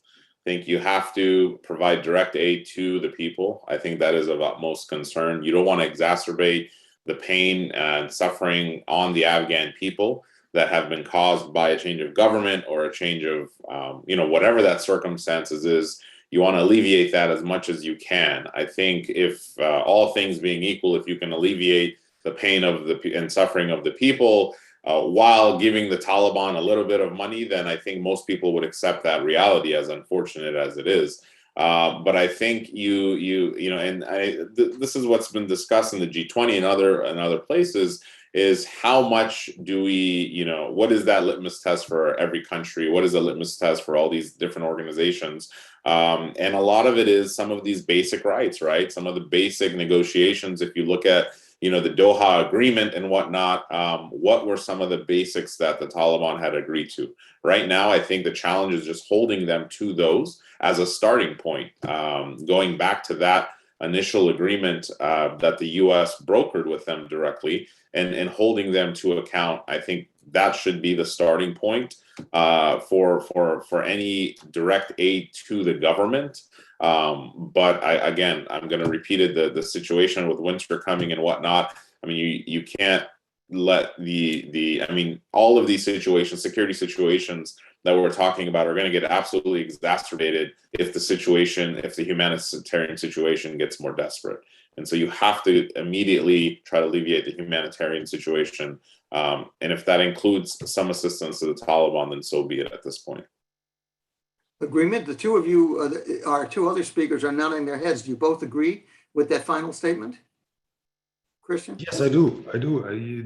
I think you have to provide direct aid to the people. I think that is of utmost concern. You don't want to exacerbate the pain and suffering on the Afghan people that have been caused by a change of government or a change of, whatever that circumstances is. You want to alleviate that as much as you can. I think if all things being equal, if you can alleviate the pain and suffering of the people while giving the Taliban a little bit of money, then I think most people would accept that reality, as unfortunate as it is. But I think this is what's been discussed in the G20 and other places, is how much do we, what is that litmus test for every country? What is the litmus test for all these different organizations? And a lot of it is some of these basic rights, right? Some of the basic negotiations. If you look at, the Doha agreement and whatnot, what were some of the basics that the Taliban had agreed to? Right now, I think the challenge is just holding them to those as a starting point. Going back to that initial agreement that the U.S. brokered with them directly, and holding them to account, I think that should be the starting point for any direct aid to the government. But I'm going to repeat it, the situation with winter coming and whatnot. I mean, you can't let all of these situations, security situations that we're talking about, are going to get absolutely exacerbated if the humanitarian situation gets more desperate. And so you have to immediately try to alleviate the humanitarian situation. And if that includes some assistance to the Taliban, then so be it at this point. Agreement. The two of you, our two other speakers, are nodding their heads. Do you both agree with that final statement? Christian? Yes, I do.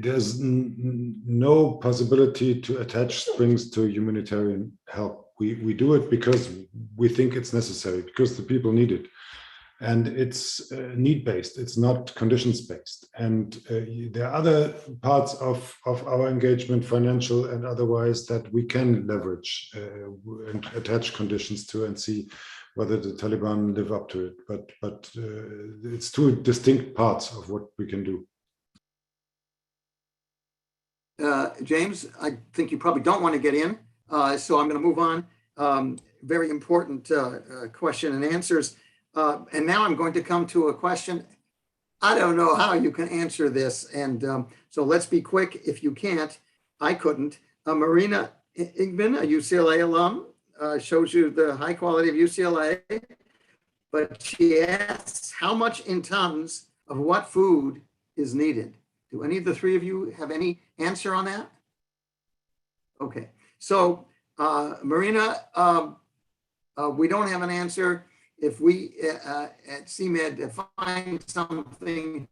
There's no possibility to attach strings to humanitarian help. We do it because we think it's necessary, because the people need it. And it's need-based, it's not conditions-based. And there are other parts of our engagement, financial and otherwise, that we can leverage and attach conditions to and see whether the Taliban live up to it. But it's two distinct parts of what we can do. James, I think you probably don't want to get in, so I'm going to move on. Very important question and answers. And now I'm going to come to a question. I don't know how you can answer this. And so let's be quick. If you can't, I couldn't. Marina Ingman, a UCLA alum, shows you the high quality of UCLA. But she asks, how much in tons of what food is needed? Do any of the three of you have any answer on that? Okay. So Marina, we don't have an answer. If we at CMED find something,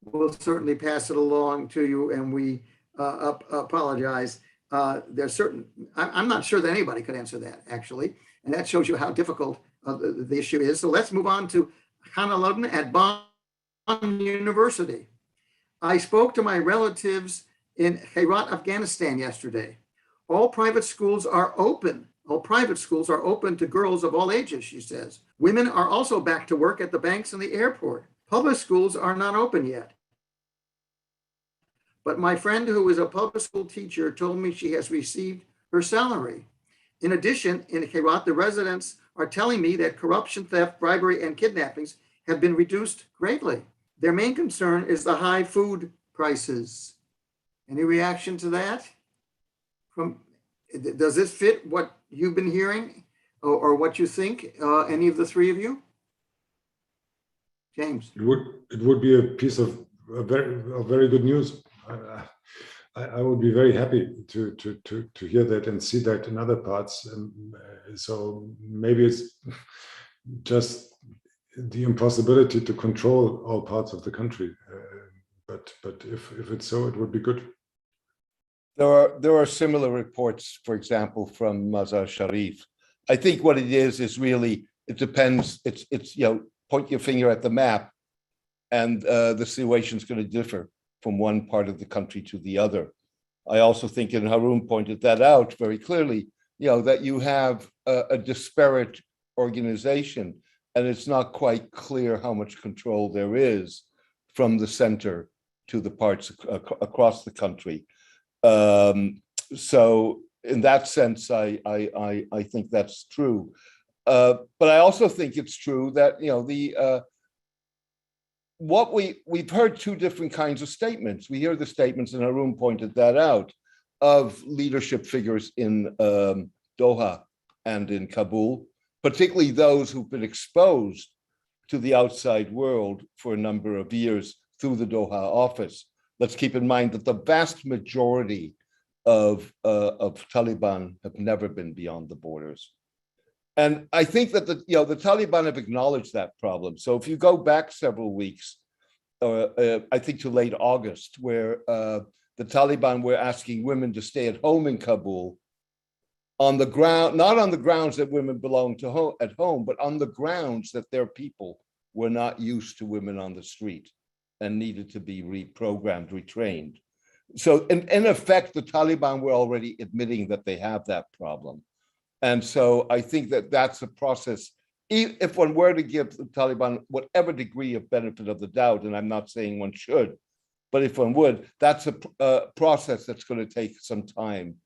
we'll certainly pass it along to you, and we apologize. There's certain, I'm not sure that anybody could answer that, actually, and that shows you how difficult the issue is. So let's move on to Hannah Ludden at Bonn University. I spoke to my relatives in Herat, Afghanistan yesterday. All private schools are open. All private schools are open to girls of all ages, she says. Women are also back to work at the banks and the airport. Public schools are not open yet. But my friend who is a public school teacher told me she has received her salary. In addition, in Herat, the residents are telling me that corruption, theft, bribery, and kidnappings have been reduced greatly. Their main concern is the high food prices. Any reaction to that? Does this fit what you've been hearing or what you think, any of the three of you? James. It would be a piece of very good news. I would be very happy to hear that and see that in other parts. So maybe it's just the impossibility to control all parts of the country. But if it's so, it would be good. There are similar reports, for example, from Mazar Sharif. I think what it is really, it depends. It's point your finger at the map, and the situation is going to differ from one part of the country to the other. I also think, and Haroon pointed that out very clearly, that you have a disparate organization, and it's not quite clear how much control there is from the center to the parts across the country. So in that sense, I think that's true. But I also think it's true that, we've heard two different kinds of statements. We hear the statements, and Haroon pointed that out, of leadership figures in Doha and in Kabul, particularly those who've been exposed to the outside world for a number of years through the Doha office. Let's keep in mind that the vast majority of Taliban have never been beyond the borders. And I think that the Taliban have acknowledged that problem. So if you go back several weeks, I think to late August, where the Taliban were asking women to stay at home in Kabul on the ground, not on the grounds that women belong to at home, but on the grounds that their people were not used to women on the street and needed to be reprogrammed, retrained. So in effect, the Taliban were already admitting that they have that problem. And so I think that that's a process. If one were to give the Taliban whatever degree of benefit of the doubt, and I'm not saying one should, but if one would, that's a process that's going to take some time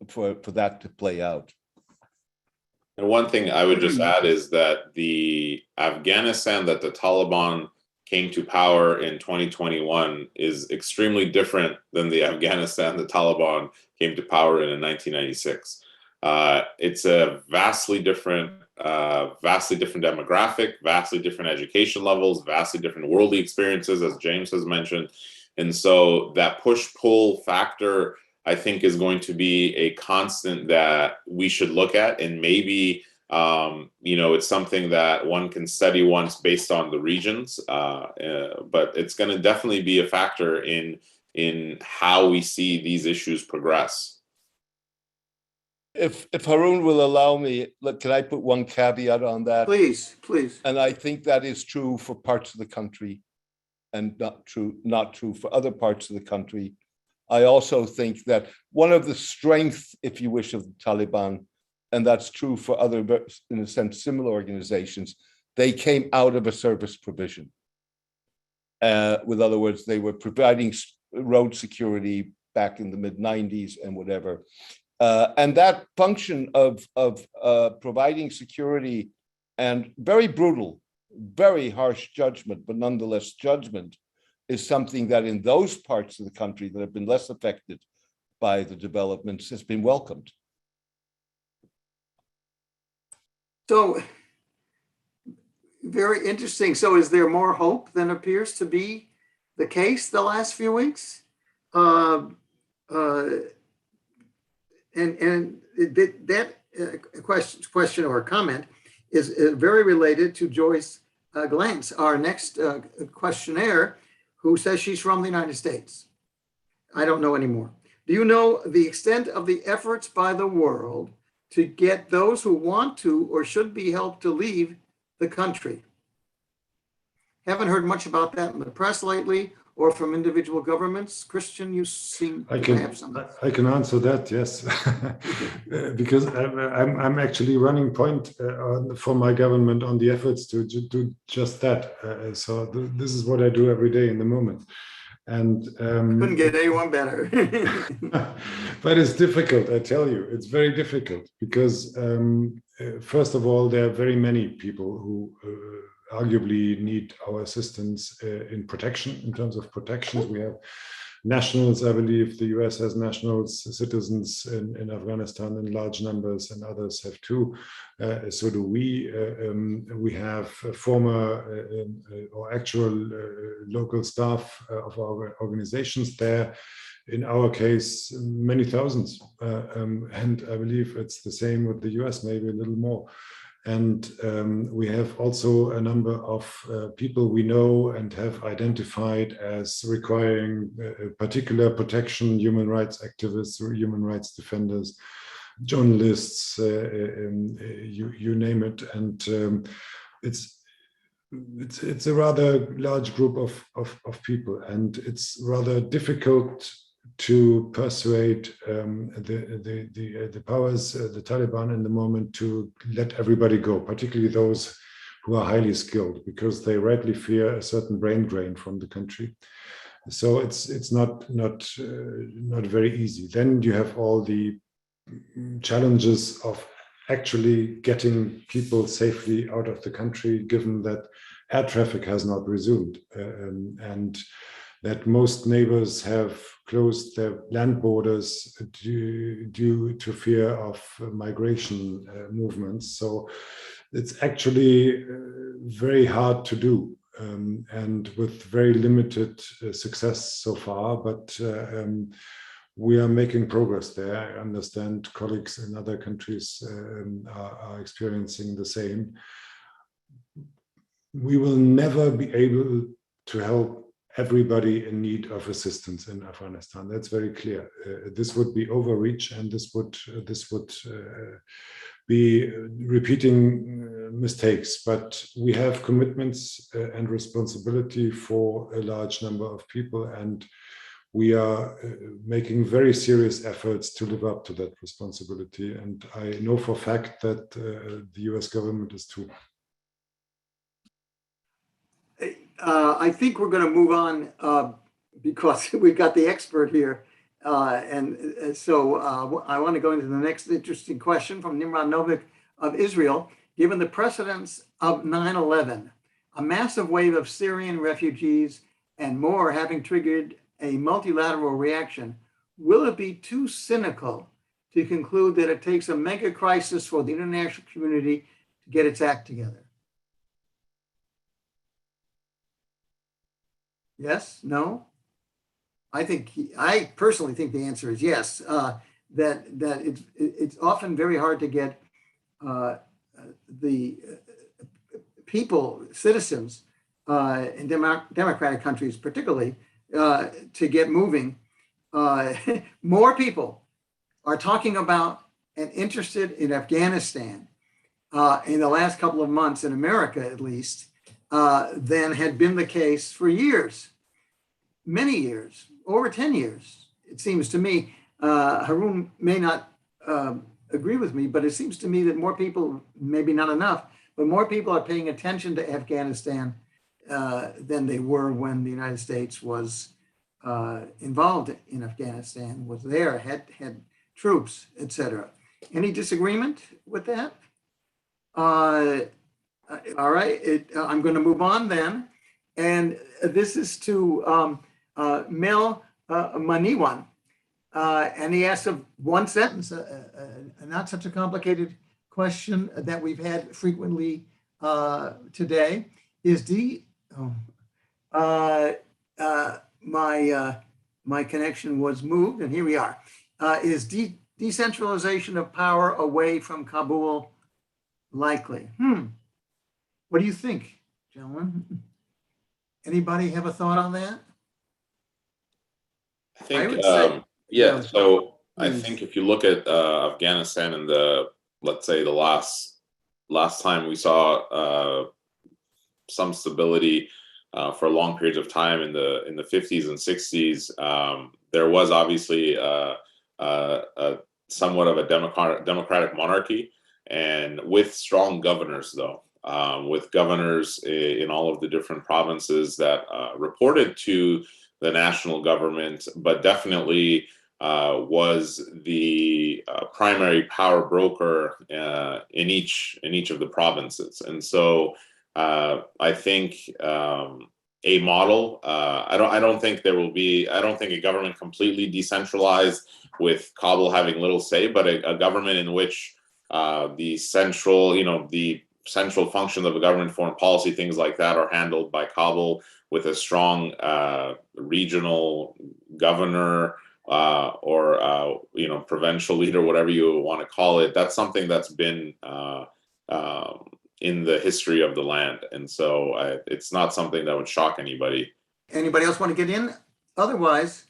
for that to play out. And one thing I would just add is that the Afghanistan that the Taliban came to power in 2021 is extremely different than the Afghanistan the Taliban came to power in 1996. It's a vastly different demographic, vastly different education levels, vastly different worldly experiences, as James has mentioned. And so that push-pull factor, I think, is going to be a constant that we should look at, and maybe it's something that one can study once based on the regions, but it's going to definitely be a factor in how we see these issues progress. If Haroon will allow me, can I put one caveat on that? Please, please. And I think that is true for parts of the country and not true for other parts of the country. I also think that one of the strengths, if you wish, of the Taliban, and that's true for other, in a sense, similar organizations, they came out of a service provision. With other words, they were providing road security back in the mid-90s and whatever. And that function of providing security and very brutal, very harsh judgment, but nonetheless judgment, is something that in those parts of the country that have been less affected by the developments has been welcomed. So, very interesting. So is there more hope than appears to be the case the last few weeks? And that question or comment is very related to Joyce Glantz, our next questionnaire, who says she's from the United States. I don't know anymore. Do you know the extent of the efforts by the world to get those who want to or should be helped to leave the country? Haven't heard much about that in the press lately or from individual governments. Christian, you seem to have something. I can answer that, yes, because I'm actually running point for my government on the efforts to do just that. So this is what I do every day in the moment. And couldn't get anyone better. But it's difficult, I tell you. It's very difficult because, first of all, there are very many people who arguably need our assistance in protection, in terms of protections. We have nationals, I believe the US has nationals, citizens in Afghanistan in large numbers, and others have too. So do we. We have former or actual local staff of our organizations there. In our case, many thousands. And I believe it's the same with the US, maybe a little more. And we have also a number of people we know and have identified as requiring particular protection: human rights activists, human rights defenders, journalists, you name it. And it's a rather large group of people, and it's rather difficult to persuade the powers, the Taliban in the moment, to let everybody go, particularly those who are highly skilled, because they rightly fear a certain brain drain from the country. So it's not very easy. Then you have all the challenges of actually getting people safely out of the country, given that air traffic has not resumed, and that most neighbors have closed their land borders due to fear of migration movements. So it's actually very hard to do, and with very limited success so far, but we are making progress there. I understand colleagues in other countries are experiencing the same. We will never be able to help everybody in need of assistance in Afghanistan. That's very clear. This would be overreach, and this would be repeating mistakes. But we have commitments and responsibility for a large number of people, and we are making very serious efforts to live up to that responsibility. And I know for a fact that the US government is too. I think we're going to move on because we've got the expert here. So I want to go into the next interesting question from Nimrod Novik of Israel. Given the precedents of 9/11, a massive wave of Syrian refugees and more having triggered a multilateral reaction, will it be too cynical to conclude that it takes a mega crisis for the international community to get its act together? Yes? No? I personally think the answer is yes. That it's often very hard to get the people, citizens in democratic countries, particularly, to get moving. More people are talking about and interested in Afghanistan in the last couple of months, in America at least, than had been the case for years, many years, over 10 years, it seems to me. Haroon may not agree with me, but it seems to me that more people, maybe not enough, but more people are paying attention to Afghanistan than they were when the United States was involved in Afghanistan, was there, had troops, etc. Any disagreement with that? All right, I'm going to move on then. And this is to Mel Maniwan. And he asked of one sentence, not such a complicated question that we've had frequently today. My connection was moved, and here we are. Is decentralization of power away from Kabul likely? What do you think, gentlemen? Anybody have a thought on that? I think, yeah. So I think if you look at Afghanistan and let's say the last time we saw some stability for long periods of time in the 50s and 60s, there was obviously somewhat of a democratic monarchy, and with strong governors, though. With governors in all of the different provinces that reported to the national government, but definitely was the primary power broker in each of the provinces. And so I think a model. I don't think a government completely decentralized with Kabul having little say, but a government in which the central function of the government, foreign policy, things like that, are handled by Kabul, with a strong regional governor or provincial leader, whatever you want to call it. That's something that's been in the history of the land, and so it's not something that would shock anybody. Anybody else want to get in? Otherwise,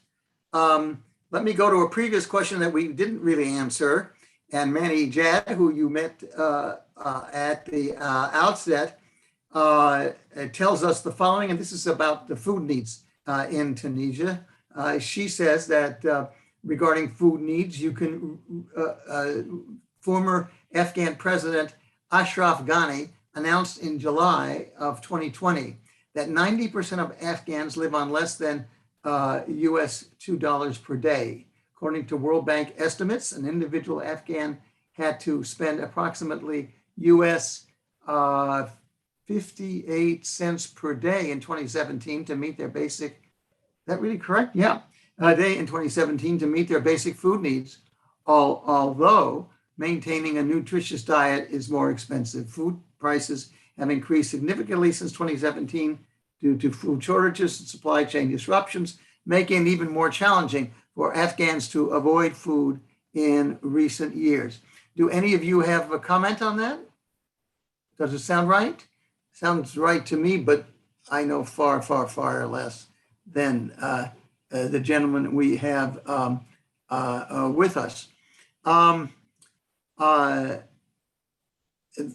let me go to a previous question that we didn't really answer. And Manny Jad, who you met at the outset, tells us the following, and this is about the food needs in Tunisia. She says that regarding food needs, you can, former Afghan President Ashraf Ghani announced in July of 2020 that 90% of Afghans live on less than US $2 per day. According to World Bank estimates, an individual Afghan had to spend approximately US 58 cents per day in 2017 to meet their basic, is that really correct? Yeah, a day in 2017 to meet their basic food needs, although maintaining a nutritious diet is more expensive. Food prices have increased significantly since 2017 due to food shortages and supply chain disruptions, making it even more challenging for Afghans to avoid food in recent years. Do any of you have a comment on that? Does it sound right? Sounds right to me, but I know far, far, far less than the gentleman we have with us.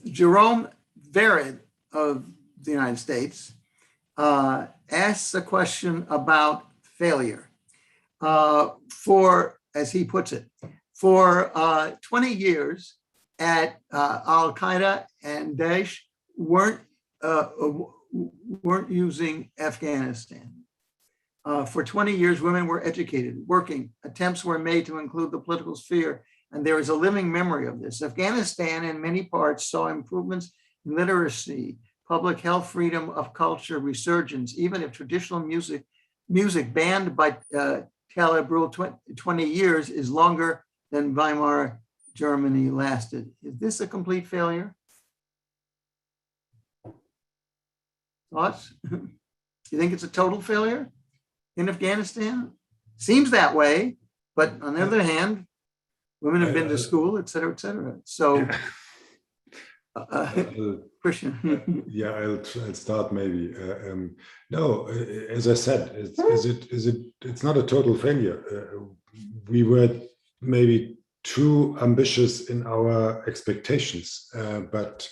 Jerome Vered of the United States asks a question about failure. For, as he puts it, for 20 years at Al-Qaeda and Daesh weren't using Afghanistan. For 20 years, women were educated, working. Attempts were made to include the political sphere, and there is a living memory of this. Afghanistan, in many parts, saw improvements in literacy, public health, freedom of culture, resurgence, even if traditional music banned by Talib rule 20 years is longer than Weimar Germany lasted. Is this a complete failure? Thoughts? You think it's a total failure in Afghanistan? Seems that way, but on the other hand, women have been to school, et cetera, et cetera. So, Christian. Yeah, I'll start maybe. No, as I said, it's not a total failure. We were maybe too ambitious in our expectations, but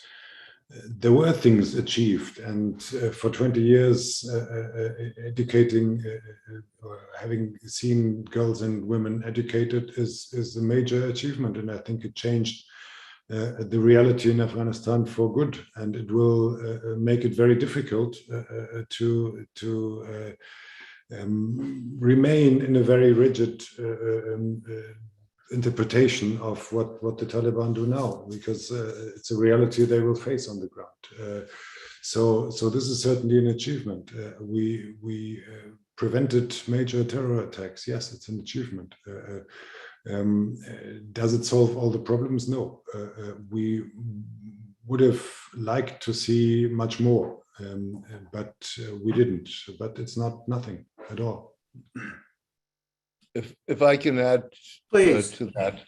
there were things achieved, and for 20 years, educating or having seen girls and women educated is a major achievement, and I think it changed the reality in Afghanistan for good, and it will make it very difficult to remain in a very rigid interpretation of what the Taliban do now, because it's a reality they will face on the ground. So this is certainly an achievement. We prevented major terror attacks. Yes, it's an achievement. Does it solve all the problems? No. We would have liked to see much more, but we didn't. But it's not nothing at all. If I can add to that,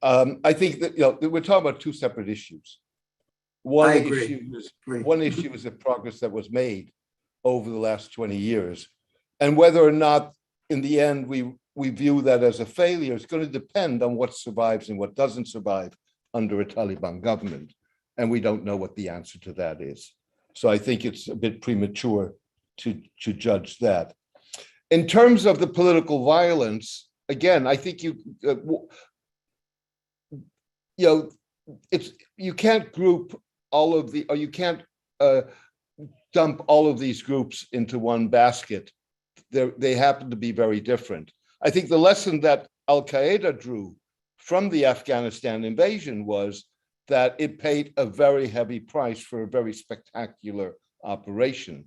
I think that we're talking about two separate issues. One issue is the progress that was made over the last 20 years, and whether or not, in the end, we view that as a failure is going to depend on what survives and what doesn't survive under a Taliban government, and we don't know what the answer to that is. So I think it's a bit premature to judge that. In terms of the political violence, again, I think you can't group all of the, or you can't dump all of these groups into one basket. They happen to be very different. I think the lesson that Al-Qaeda drew from the Afghanistan invasion was that it paid a very heavy price for a very spectacular operation.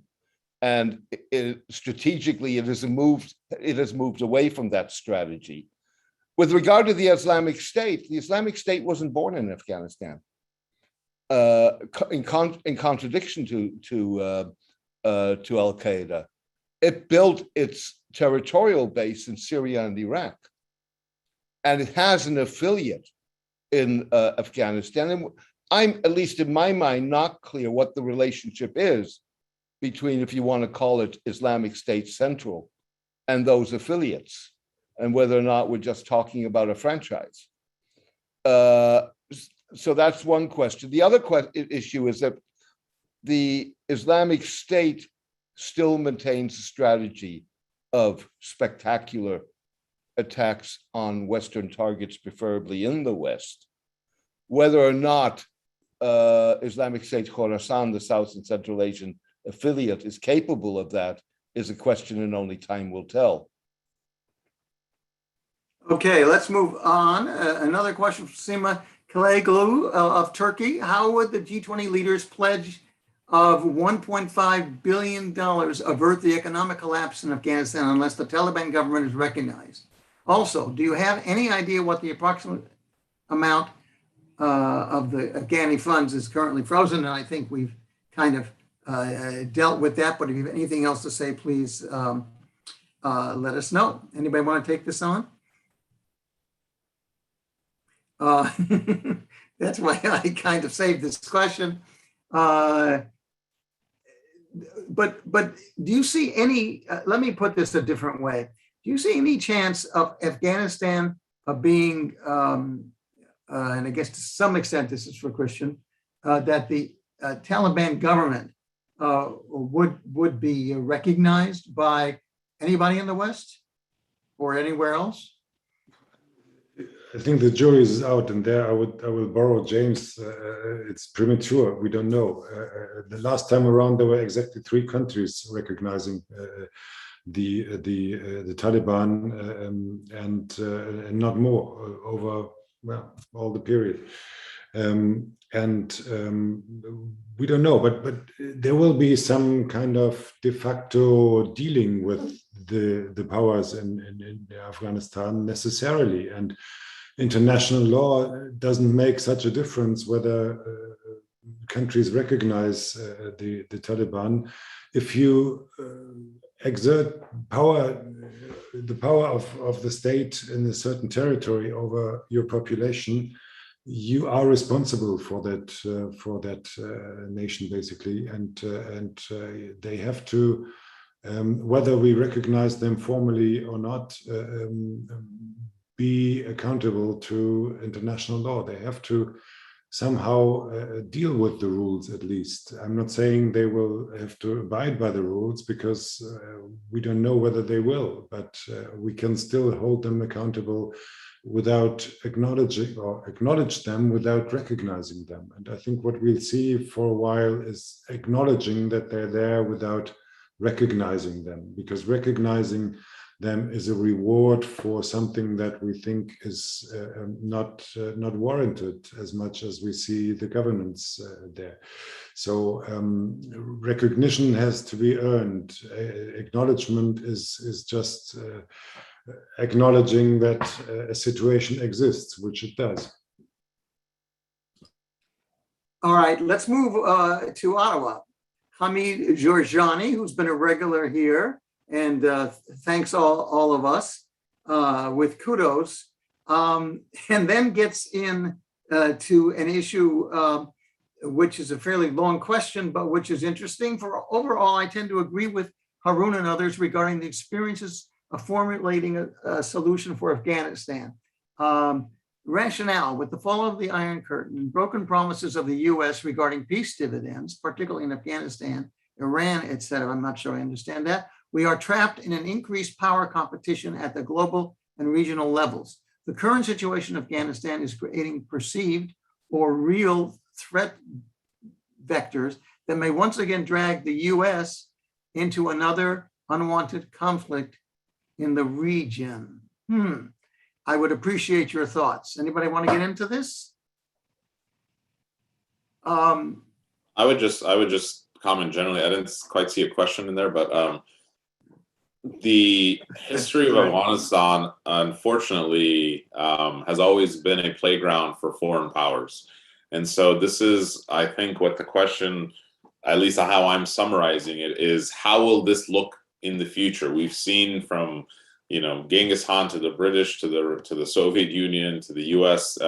And strategically, it has moved away from that strategy. With regard to the Islamic State wasn't born in Afghanistan. In contradiction to Al-Qaeda, it built its territorial base in Syria and Iraq, and it has an affiliate in Afghanistan. And I'm, at least in my mind, not clear what the relationship is between, if you want to call it Islamic State Central, and those affiliates, and whether or not we're just talking about a franchise. So that's one question. The other issue is that the Islamic State still maintains a strategy of spectacular attacks on Western targets, preferably in the West. Whether or not Islamic State Khorasan, the South and Central Asian affiliate, is capable of that is a question and only time will tell. Okay, let's move on. Another question from Sima Kaleglu of Turkey. How would the G20 leaders pledge of $1.5 billion avert the economic collapse in Afghanistan unless the Taliban government is recognized? Also, do you have any idea what the approximate amount of the Afghani funds is currently frozen? And I think we've kind of dealt with that, but if you have anything else to say, please let us know. Anybody want to take this on? That's why I kind of saved this question. but do you see any, let me put this a different way. Do you see any chance of Afghanistan being, and I guess to some extent this is for Christian, that the Taliban government would be recognized by anybody in the West or anywhere else? I think the jury is out, and there I will borrow James. It's premature. We don't know. The last time around, there were exactly 3 countries recognizing the Taliban, and not more over all the period. We don't know, but there will be some kind of de facto dealing with the powers in Afghanistan necessarily, and international law doesn't make such a difference whether countries recognize the Taliban. If you exert power, the power of the state in a certain territory over your population, you are responsible for that nation basically, and they have to, whether we recognize them formally or not, be accountable to international law. They have to somehow deal with the rules, at least. I'm not saying they will have to abide by the rules, because we don't know whether they will, but we can still hold them accountable without acknowledge them without recognizing them. And I think what we'll see for a while is acknowledging that they're there without recognizing them, because recognizing them is a reward for something that we think is not warranted, as much as we see the governance there. So recognition has to be earned. Acknowledgement is just acknowledging that a situation exists, which it does. All right, let's move to Ottawa. Hamid Georgiani, who's been a regular here, and thanks all of us with kudos, and then gets in to an issue which is a fairly long question, but which is interesting. For overall, I tend to agree with Haroon and others regarding the experiences of formulating a solution for Afghanistan. Rationale: with the fall of the Iron Curtain and broken promises of the US regarding peace dividends, particularly in Afghanistan, Iran, etc., I'm not sure I understand that, we are trapped in an increased power competition at the global and regional levels. The current situation in Afghanistan is creating perceived or real threat vectors that may once again drag the US into another unwanted conflict in the region. I would appreciate your thoughts. Anybody want to get into this? I would just comment generally. I didn't quite see a question in there, but the history of Afghanistan, unfortunately, has always been a playground for foreign powers. And so this is, I think, what the question, at least how I'm summarizing it, is how will this look in the future? We've seen from, Genghis Khan to the British, to the Soviet Union, to the US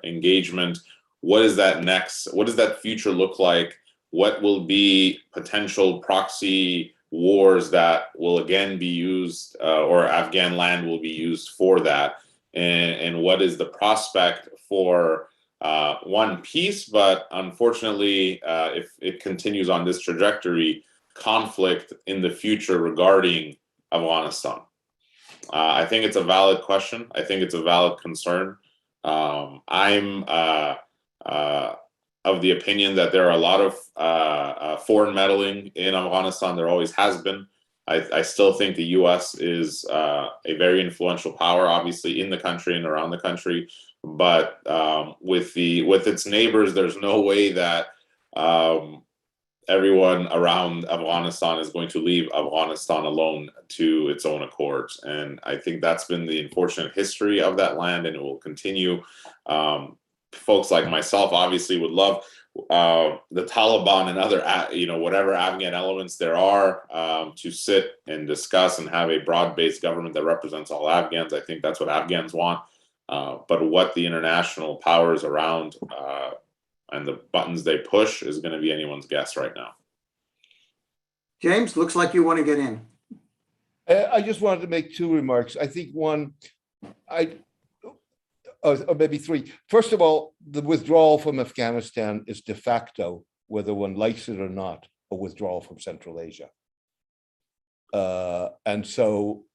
engagement. What is that next? What does that future look like? What will be potential proxy wars that will again be used, or Afghan land will be used for that? And what is the prospect for one, peace, but unfortunately, if it continues on this trajectory, conflict in the future regarding Afghanistan? I think it's a valid question. I think it's a valid concern. I'm of the opinion that there are a lot of foreign meddling in Afghanistan. There always has been. I still think the US is a very influential power, obviously, in the country and around the country. But with its neighbors, there's no way that everyone around Afghanistan is going to leave Afghanistan alone to its own accords. And I think that's been the unfortunate history of that land, and it will continue. Folks like myself obviously would love the Taliban and other, whatever Afghan elements there are, to sit and discuss and have a broad-based government that represents all Afghans. I think that's what Afghans want. But what the international powers around and the buttons they push is going to be anyone's guess right now. James, looks like you want to get in. I just wanted to make two remarks. I think one, or maybe three. First of all, the withdrawal from Afghanistan is de facto, whether one likes it or not, a withdrawal from Central Asia. And so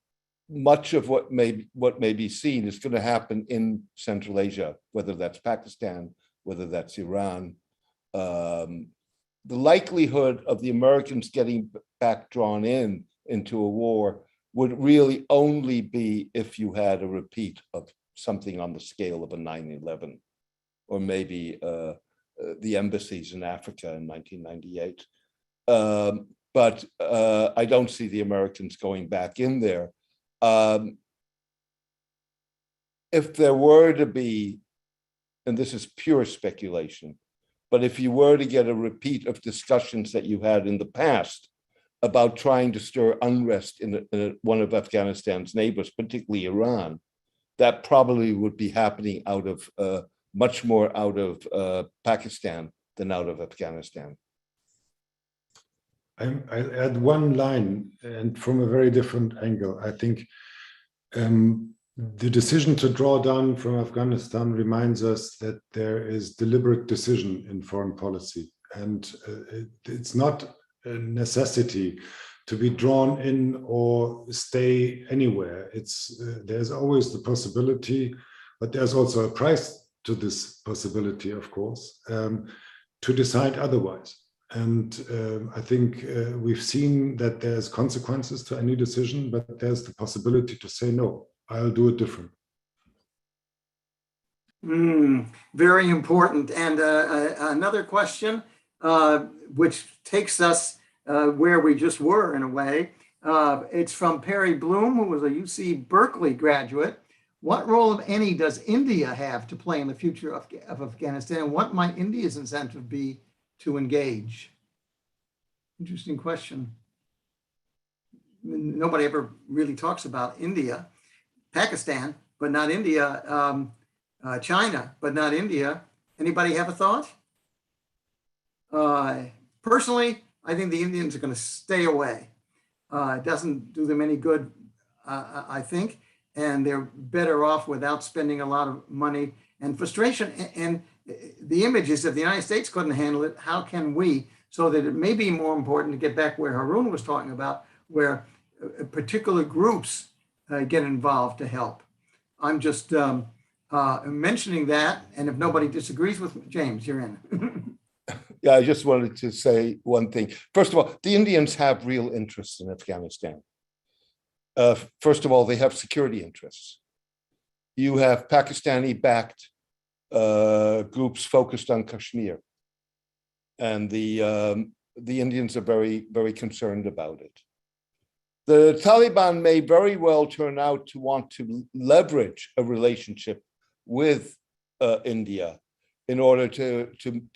much of what may be seen is going to happen in Central Asia, whether that's Pakistan, whether that's Iran. The likelihood of the Americans getting back drawn into a war would really only be if you had a repeat of something on the scale of a 9/11, or maybe the embassies in Africa in 1998. But I don't see the Americans going back in there. If there were to be, and this is pure speculation, but if you were to get a repeat of discussions that you had in the past about trying to stir unrest in one of Afghanistan's neighbors, particularly Iran, that probably would be happening out of much more out of Pakistan than out of Afghanistan. I'll add one line, and from a very different angle. I think the decision to draw down from Afghanistan reminds us that there is deliberate decision in foreign policy, and it's not a necessity to be drawn in or stay anywhere. There's always the possibility, but there's also a price to this possibility, of course, to decide otherwise. And I think we've seen that there's consequences to any decision, but there's the possibility to say, no, I'll do it different. Very important. And another question, which takes us where we just were in a way. It's from Perry Bloom, who was a UC Berkeley graduate. What role, if any, does India have to play in the future of Afghanistan? And what might India's incentive be to engage? Interesting question. Nobody ever really talks about India. Pakistan, but not India. China, but not India. Anybody have a thought? Personally, I think the Indians are going to stay away. It doesn't do them any good, I think, and they're better off without spending a lot of money and frustration. And the image is, if the United States couldn't handle it, how can we? So that it may be more important to get back where Haroon was talking about, where particular groups get involved to help. I'm just mentioning that, and if nobody disagrees with me, James, you're in. Yeah, I just wanted to say one thing. First of all, the Indians have real interests in Afghanistan. First of all, they have security interests. You have Pakistani-backed groups focused on Kashmir, and the Indians are very, very concerned about it. The Taliban may very well turn out to want to leverage a relationship with India in order to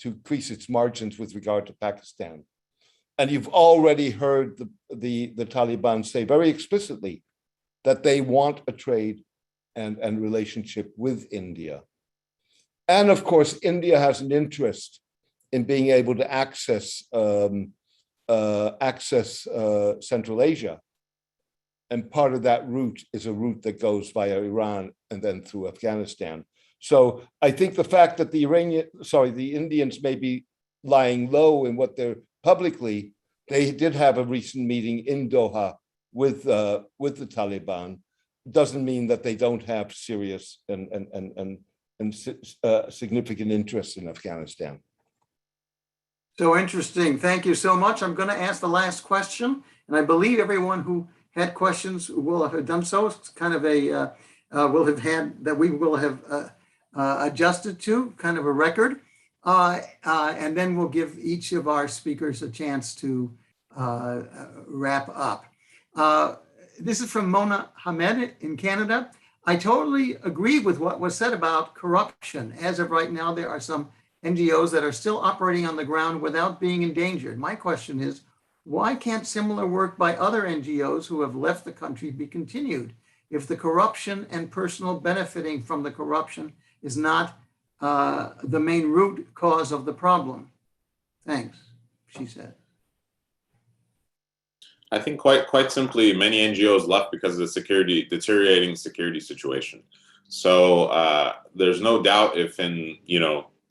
increase its margins with regard to Pakistan. And you've already heard the Taliban say very explicitly that they want a trade and relationship with India. And of course, India has an interest in being able to access Central Asia. And part of that route is a route that goes via Iran and then through Afghanistan. So I think the fact that the Indians may be lying low in what they're publicly, they did have a recent meeting in Doha with the Taliban, doesn't mean that they don't have serious and significant interests in Afghanistan. So interesting. Thank you so much. I'm going to ask the last question, and I believe everyone who had questions will have done so. It's kind of a will have had that we will have adjusted to, kind of a record, and then we'll give each of our speakers a chance to wrap up. This is from Mona Hamed in Canada. I totally agree with what was said about corruption. As of right now, there are some NGOs that are still operating on the ground without being endangered. My question is, why can't similar work by other NGOs who have left the country be continued if the corruption and personal benefiting from the corruption is not the main root cause of the problem? Thanks, she said. I think quite simply, many NGOs left because of the deteriorating security situation. So there's no doubt if in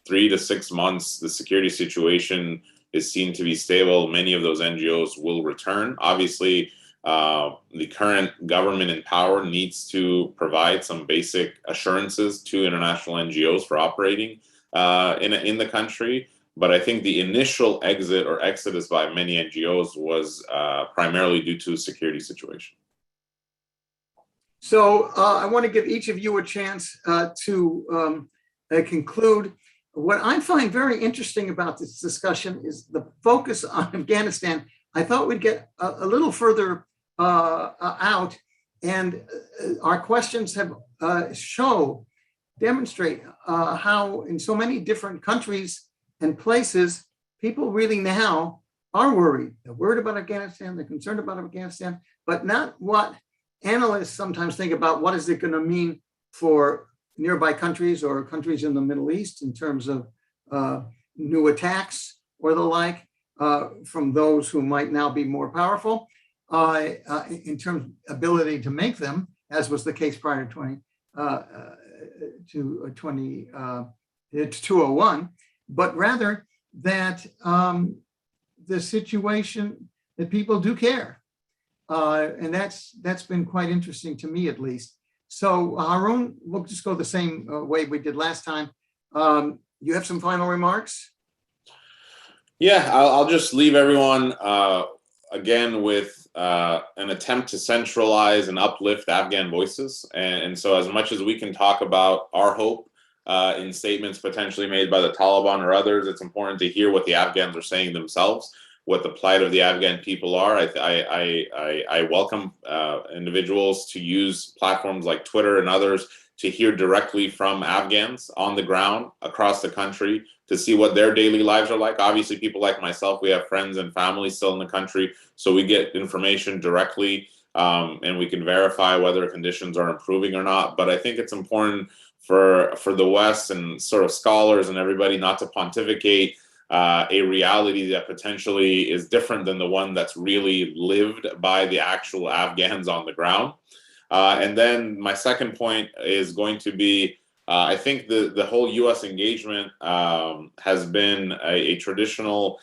3 to 6 months the security situation is seen to be stable, many of those NGOs will return. Obviously, the current government in power needs to provide some basic assurances to international NGOs for operating in the country. But I think the initial exit or exodus by many NGOs was primarily due to the security situation. So I want to give each of you a chance to conclude. What I find very interesting about this discussion is the focus on Afghanistan. I thought we'd get a little further out, and our questions have demonstrate how in so many different countries and places, people really now are worried. They're worried about Afghanistan, they're concerned about Afghanistan, but not what analysts sometimes think about what is it going to mean for nearby countries or countries in the Middle East in terms of new attacks or the like from those who might now be more powerful in terms of ability to make them, as was the case prior to 201, but rather that the situation that people do care. And that's been quite interesting to me, at least. So Haroon, we'll just go the same way we did last time. You have some final remarks? Yeah, I'll just leave everyone again with an attempt to centralize and uplift Afghan voices. And so as much as we can talk about our hope in statements potentially made by the Taliban or others, it's important to hear what the Afghans are saying themselves, what the plight of the Afghan people are. I welcome individuals to use platforms like Twitter and others to hear directly from Afghans on the ground across the country to see what their daily lives are like. Obviously, people like myself, we have friends and family still in the country, so we get information directly and we can verify whether conditions are improving or not. But I think it's important for the West and sort of scholars and everybody not to pontificate a reality that potentially is different than the one that's really lived by the actual Afghans on the ground. And then my second point is going to be, I think the whole U.S. engagement has been a traditional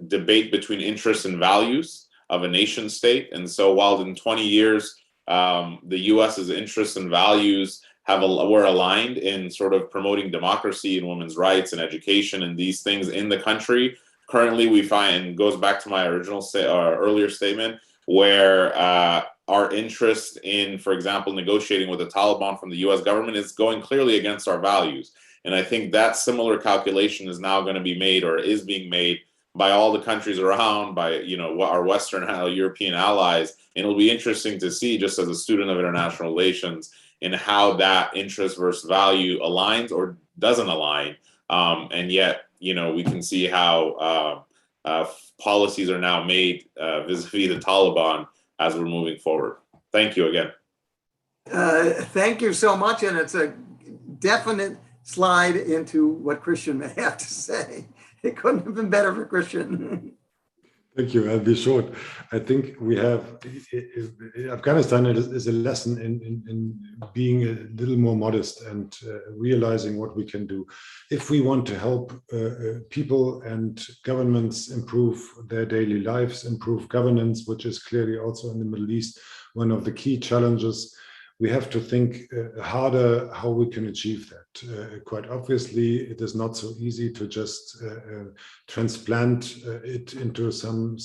debate between interests and values of a nation state. And so while in 20 years, the U.S.'s interests and values were aligned in sort of promoting democracy and women's rights and education and these things in the country, currently we find, goes back to my earlier statement, where our interest in, for example, negotiating with the Taliban from the U.S. government is going clearly against our values. And I think that similar calculation is now going to be made, or is being made, by all the countries around, by our Western European allies. And it'll be interesting to see, just as a student of international relations, in how that interest versus value aligns or doesn't align. And yet, we can see how policies are now made vis-a-vis the Taliban as we're moving forward. Thank you again. Thank you so much. And it's a definite slide into what Christian may have to say. It couldn't have been better for Christian. Thank you. I'll be short. I think we have Afghanistan is a lesson in being a little more modest and realizing what we can do. If we want to help people and governments improve their daily lives, improve governance, which is clearly also in the Middle East one of the key challenges, we have to think harder how we can achieve that. Quite obviously, it is not so easy to just transplant it into some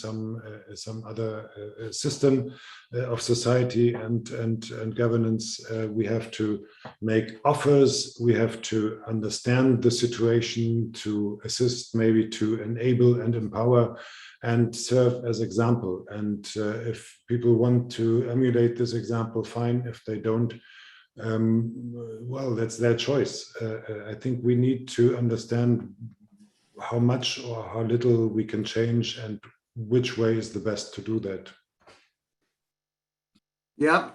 other system of society and governance. We have to make offers. We have to understand the situation, to assist, maybe to enable and empower, and serve as example. And if people want to emulate this example, fine. If they don't, well, that's their choice. I think we need to understand how much or how little we can change and which way is the best to do that. Yep.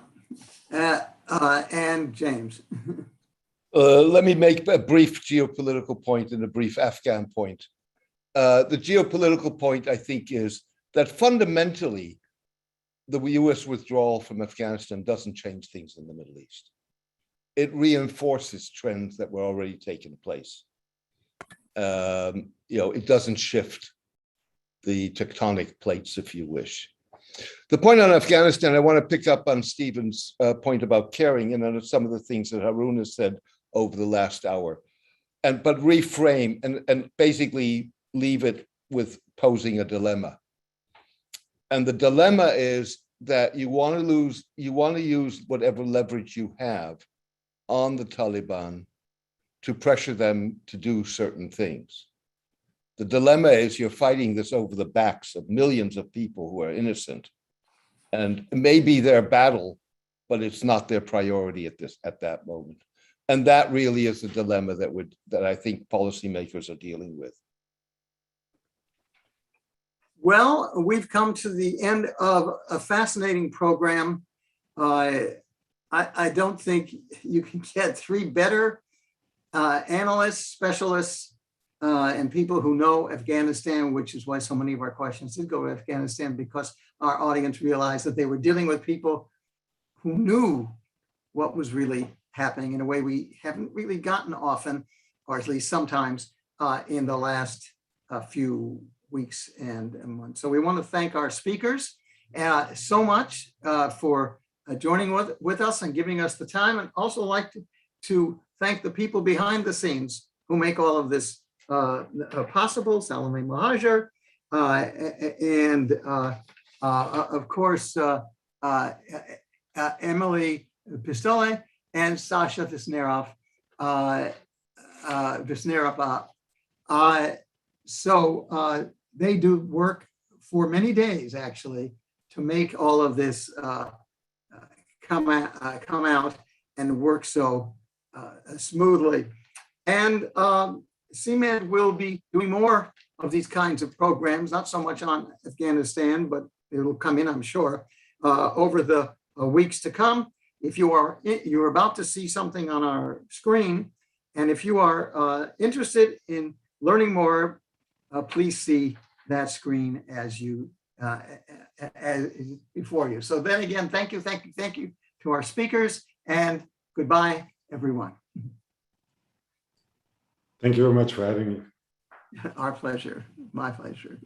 And James. Let me make a brief geopolitical point and a brief Afghan point. The geopolitical point, I think, is that fundamentally, the US withdrawal from Afghanistan doesn't change things in the Middle East. It reinforces trends that were already taking place. It doesn't shift the tectonic plates, if you wish. The point on Afghanistan, I want to pick up on Stephen's point about caring and on some of the things that Haroon has said over the last hour, but reframe and basically leave it with posing a dilemma. And the dilemma is that you want to use whatever leverage you have on the Taliban to pressure them to do certain things. The dilemma is you're fighting this over the backs of millions of people who are innocent, and it may be their battle, but it's not their priority at that moment. And that really is the dilemma that I think policymakers are dealing with. Well, we've come to the end of a fascinating program. I don't think you can get three better analysts, specialists, and people who know Afghanistan, which is why so many of our questions did go to Afghanistan, because our audience realized that they were dealing with people who knew what was really happening in a way we haven't really gotten often, or at least sometimes in the last few weeks and months. So we want to thank our speakers so much for joining with us and giving us the time, and also like to thank the people behind the scenes who make all of this possible, Salome Mahajer, and of course, Emily Pistole and Sasha Visnerov. So they do work for many days, actually, to make all of this come out and work so smoothly. And CMED will be doing more of these kinds of programs, not so much on Afghanistan, but it'll come in, I'm sure, over the weeks to come. If you're about to see something on our screen, and if you are interested in learning more, please see that screen as before you. So then again, thank you to our speakers, and goodbye, everyone. Thank you very much for having me. Our pleasure, my pleasure.